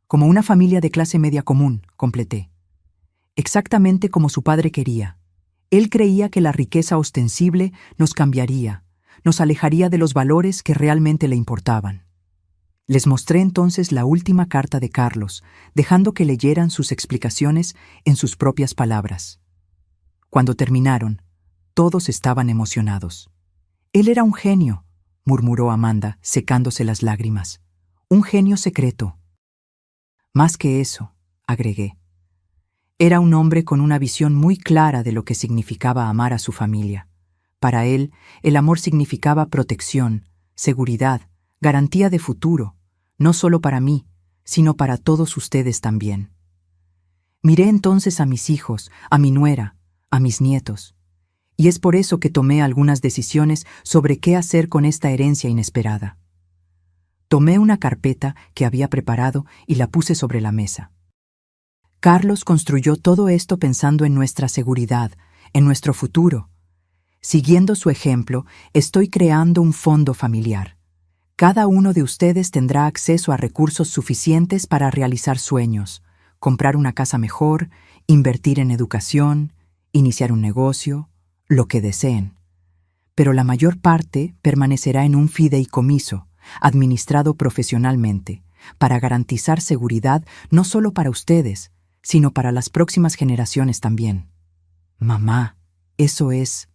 una familia de clase media común», completé. Exactamente como su padre quería. Él creía que la riqueza ostensible nos cambiaría, nos alejaría de los valores que realmente le importaban. Les mostré entonces la última carta de Carlos, dejando que leyeran sus explicaciones en sus propias palabras. Cuando terminaron, todos estaban emocionados. «Él era un genio», murmuró Amanda, secándose las lágrimas. «Un genio secreto». «Más que eso», agregué. Era un hombre con una visión muy clara de lo que significaba amar a su familia. Para él, el amor significaba protección, seguridad, garantía de futuro, no solo para mí, sino para todos ustedes también. Miré entonces a mis hijos, a mi nuera, a mis nietos, y es por eso que tomé algunas decisiones sobre qué hacer con esta herencia inesperada. Tomé una carpeta que había preparado y la puse sobre la mesa. Carlos construyó todo esto pensando en nuestra seguridad, en nuestro futuro. Siguiendo su ejemplo, estoy creando un fondo familiar. Cada uno de ustedes tendrá acceso a recursos suficientes para realizar sueños, comprar una casa mejor, invertir en educación, iniciar un negocio, lo que deseen. Pero la mayor parte permanecerá en un fideicomiso, administrado profesionalmente, para garantizar seguridad no solo para ustedes, sino para las próximas generaciones también. «Mamá, eso es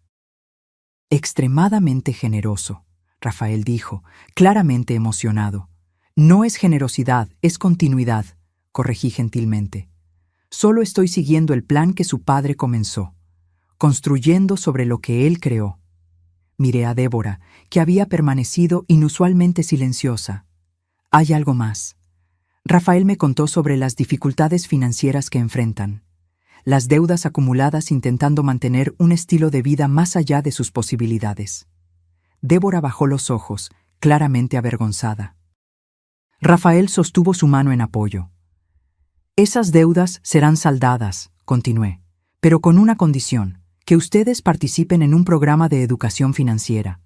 extremadamente generoso», Rafael dijo, claramente emocionado. «No es generosidad, es continuidad», corregí gentilmente. «Solo estoy siguiendo el plan que su padre comenzó, construyendo sobre lo que él creó». Miré a Débora, que había permanecido inusualmente silenciosa. «Hay algo más». Rafael me contó sobre las dificultades financieras que enfrentan, las deudas acumuladas intentando mantener un estilo de vida más allá de sus posibilidades. Débora bajó los ojos, claramente avergonzada. Rafael sostuvo su mano en apoyo. «Esas deudas serán saldadas», continué, «pero con una condición, que ustedes participen en un programa de educación financiera.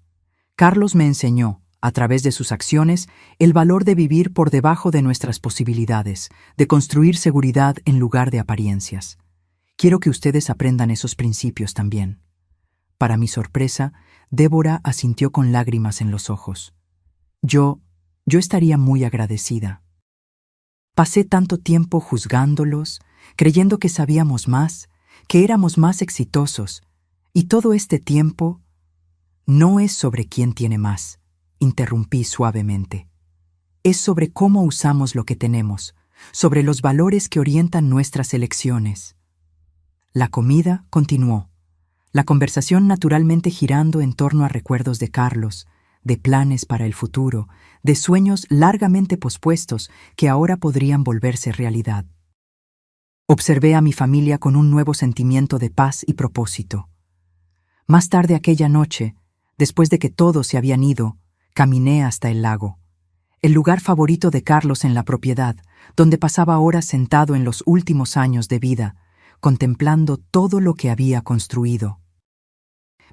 Carlos me enseñó, a través de sus acciones, el valor de vivir por debajo de nuestras posibilidades, de construir seguridad en lugar de apariencias. Quiero que ustedes aprendan esos principios también». Para mi sorpresa, Débora asintió con lágrimas en los ojos. Yo estaría muy agradecida. Pasé tanto tiempo juzgándolos, creyendo que sabíamos más, que éramos más exitosos, y todo este tiempo no es sobre quién tiene más, interrumpí suavemente. Es sobre cómo usamos lo que tenemos, sobre los valores que orientan nuestras elecciones. La comida continuó, la conversación naturalmente girando en torno a recuerdos de Carlos, de planes para el futuro, de sueños largamente pospuestos que ahora podrían volverse realidad. Observé a mi familia con un nuevo sentimiento de paz y propósito. Más tarde aquella noche, después de que todos se habían ido, caminé hasta el lago, el lugar favorito de Carlos en la propiedad, donde pasaba horas sentado en los últimos años de vida, contemplando todo lo que había construido.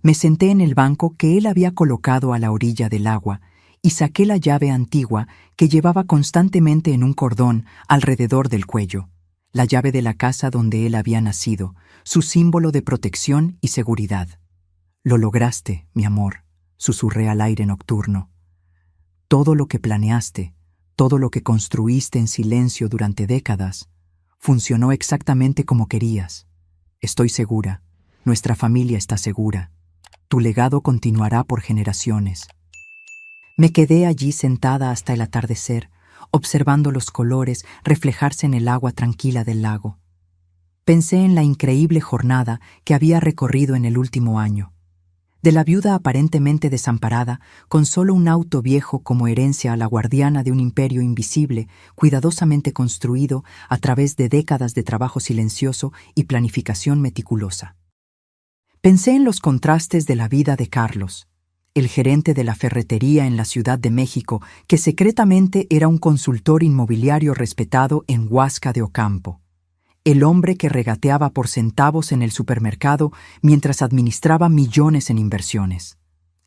Me senté en el banco que él había colocado a la orilla del agua y saqué la llave antigua que llevaba constantemente en un cordón alrededor del cuello, la llave de la casa donde él había nacido, su símbolo de protección y seguridad. «Lo lograste, mi amor», susurré al aire nocturno. «Todo lo que planeaste, todo lo que construiste en silencio durante décadas, funcionó exactamente como querías. Estoy segura, nuestra familia está segura. Tu legado continuará por generaciones». Me quedé allí sentada hasta el atardecer, observando los colores reflejarse en el agua tranquila del lago. Pensé en la increíble jornada que había recorrido en el último año. de la viuda aparentemente desamparada, con solo un auto viejo como herencia a la guardiana de un imperio invisible, cuidadosamente construido a través de décadas de trabajo silencioso y planificación meticulosa. Pensé en los contrastes de la vida de Carlos, el gerente de la ferretería en la Ciudad de México, que secretamente era un consultor inmobiliario respetado en Huasca de Ocampo. El hombre que regateaba por centavos en el supermercado mientras administraba millones en inversiones.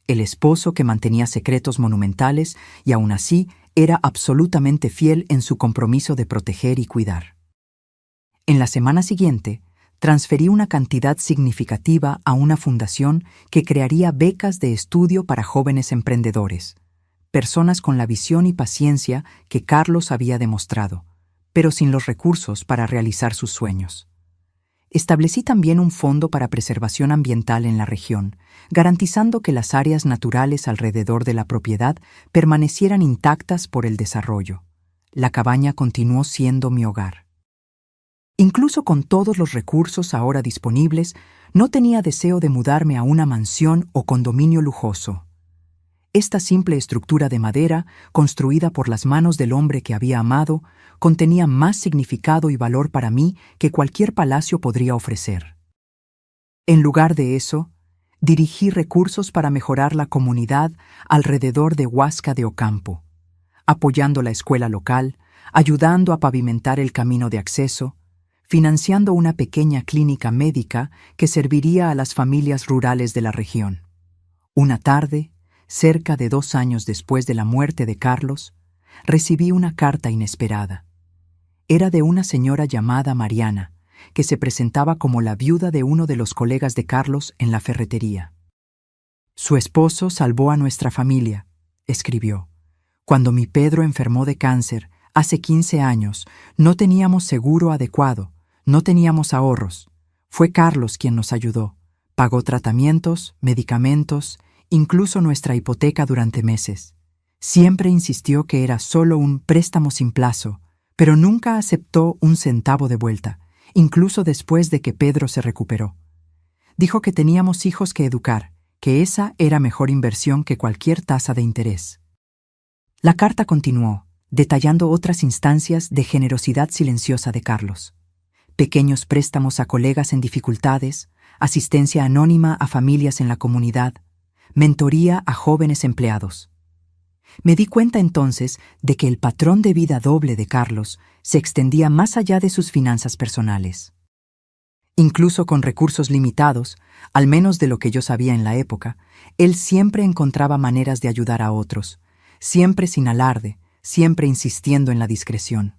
El esposo que mantenía secretos monumentales y aún así era absolutamente fiel en su compromiso de proteger y cuidar. En la semana siguiente, transferí una cantidad significativa a una fundación que crearía becas de estudio para jóvenes emprendedores, personas con la visión y paciencia que Carlos había demostrado, pero sin los recursos para realizar sus sueños. Establecí también un fondo para preservación ambiental en la región, garantizando que las áreas naturales alrededor de la propiedad permanecieran intactas por el desarrollo. La cabaña continuó siendo mi hogar. Incluso con todos los recursos ahora disponibles, no tenía deseo de mudarme a una mansión o condominio lujoso. Esta simple estructura de madera, construida por las manos del hombre que había amado, contenía más significado y valor para mí que cualquier palacio podría ofrecer. En lugar de eso, dirigí recursos para mejorar la comunidad alrededor de Huasca de Ocampo, apoyando la escuela local, ayudando a pavimentar el camino de acceso, financiando una pequeña clínica médica que serviría a las familias rurales de la región. Una tarde, cerca de 2 años después de la muerte de Carlos, recibí una carta inesperada. Era de una señora llamada Mariana, que se presentaba como la viuda de uno de los colegas de Carlos en la ferretería. «Su esposo salvó a nuestra familia», escribió. «Cuando mi Pedro enfermó de cáncer, hace 15 años, no teníamos seguro adecuado, no teníamos ahorros. Fue Carlos quien nos ayudó. Pagó tratamientos, medicamentos, incluso nuestra hipoteca durante meses. Siempre insistió que era solo un préstamo sin plazo, pero nunca aceptó un centavo de vuelta, incluso después de que Pedro se recuperó. Dijo que teníamos hijos que educar, que esa era mejor inversión que cualquier tasa de interés». La carta continuó, detallando otras instancias de generosidad silenciosa de Carlos. Pequeños préstamos a colegas en dificultades, asistencia anónima a familias en la comunidad, mentoría a jóvenes empleados. Me di cuenta entonces de que el patrón de vida doble de Carlos se extendía más allá de sus finanzas personales. Incluso con recursos limitados, al menos de lo que yo sabía en la época, él siempre encontraba maneras de ayudar a otros, siempre sin alarde, siempre insistiendo en la discreción.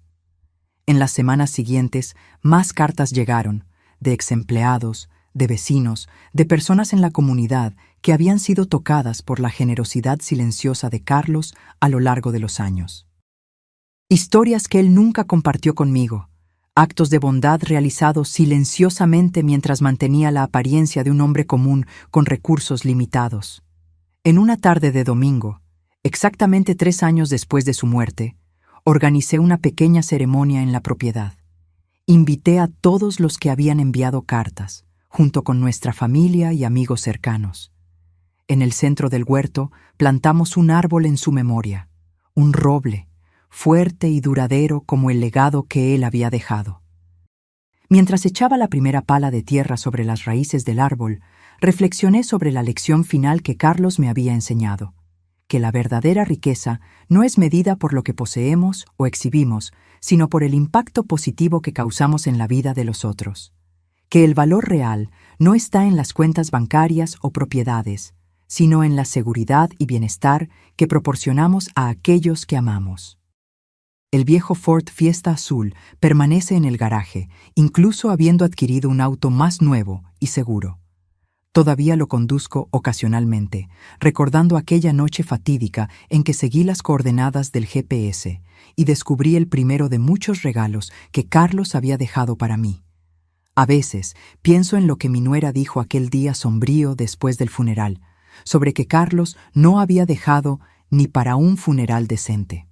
En las semanas siguientes, más cartas llegaron, de exempleados, de vecinos, de personas en la comunidad que habían sido tocadas por la generosidad silenciosa de Carlos a lo largo de los años. Historias que él nunca compartió conmigo, actos de bondad realizados silenciosamente mientras mantenía la apariencia de un hombre común con recursos limitados. En una tarde de domingo, exactamente 3 años después de su muerte, organicé una pequeña ceremonia en la propiedad. Invité a todos los que habían enviado cartas, junto con nuestra familia y amigos cercanos. En el centro del huerto plantamos un árbol en su memoria, un roble, fuerte y duradero como el legado que él había dejado. Mientras echaba la primera pala de tierra sobre las raíces del árbol, reflexioné sobre la lección final que Carlos me había enseñado, que la verdadera riqueza no es medida por lo que poseemos o exhibimos, sino por el impacto positivo que causamos en la vida de los otros. Que el valor real no está en las cuentas bancarias o propiedades, sino en la seguridad y bienestar que proporcionamos a aquellos que amamos. El viejo Ford Fiesta azul permanece en el garaje, incluso habiendo adquirido un auto más nuevo y seguro. Todavía lo conduzco ocasionalmente, recordando aquella noche fatídica en que seguí las coordenadas del GPS y descubrí el primero de muchos regalos que Carlos había dejado para mí. A veces pienso en lo que mi nuera dijo aquel día sombrío después del funeral, sobre que Carlos no había dejado ni para un funeral decente.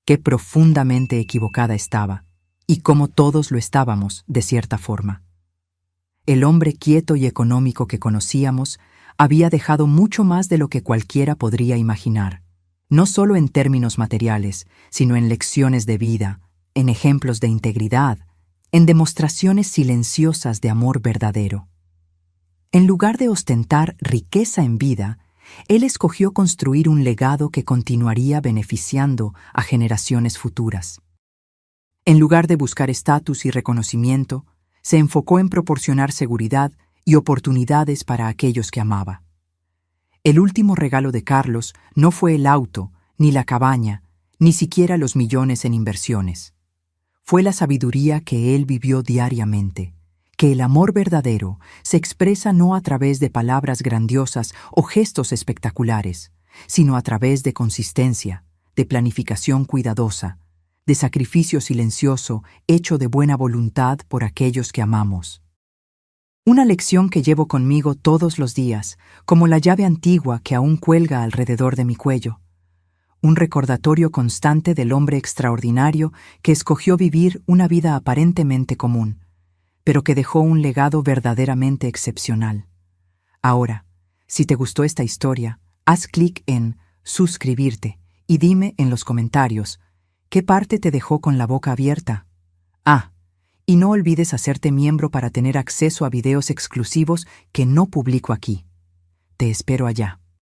Qué profundamente equivocada estaba, y cómo todos lo estábamos, de cierta forma. El hombre quieto y económico que conocíamos había dejado mucho más de lo que cualquiera podría imaginar, no solo en términos materiales, sino en lecciones de vida, en ejemplos de integridad, en demostraciones silenciosas de amor verdadero. En lugar de ostentar riqueza en vida, él escogió construir un legado que continuaría beneficiando a generaciones futuras. En lugar de buscar estatus y reconocimiento, se enfocó en proporcionar seguridad y oportunidades para aquellos que amaba. El último regalo de Carlos no fue el auto, ni la cabaña, ni siquiera los millones en inversiones. Fue la sabiduría que él vivió diariamente, que el amor verdadero se expresa no a través de palabras grandiosas o gestos espectaculares, sino a través de consistencia, de planificación cuidadosa, de sacrificio silencioso hecho de buena voluntad por aquellos que amamos. Una lección que llevo conmigo todos los días, como la llave antigua que aún cuelga alrededor de mi cuello. Un recordatorio constante del hombre extraordinario que escogió vivir una vida aparentemente común, pero que dejó un legado verdaderamente excepcional. Ahora, si te gustó esta historia, haz clic en suscribirte y dime en los comentarios qué parte te dejó con la boca abierta. Y no olvides hacerte miembro para tener acceso a videos exclusivos que no publico aquí. Te espero allá.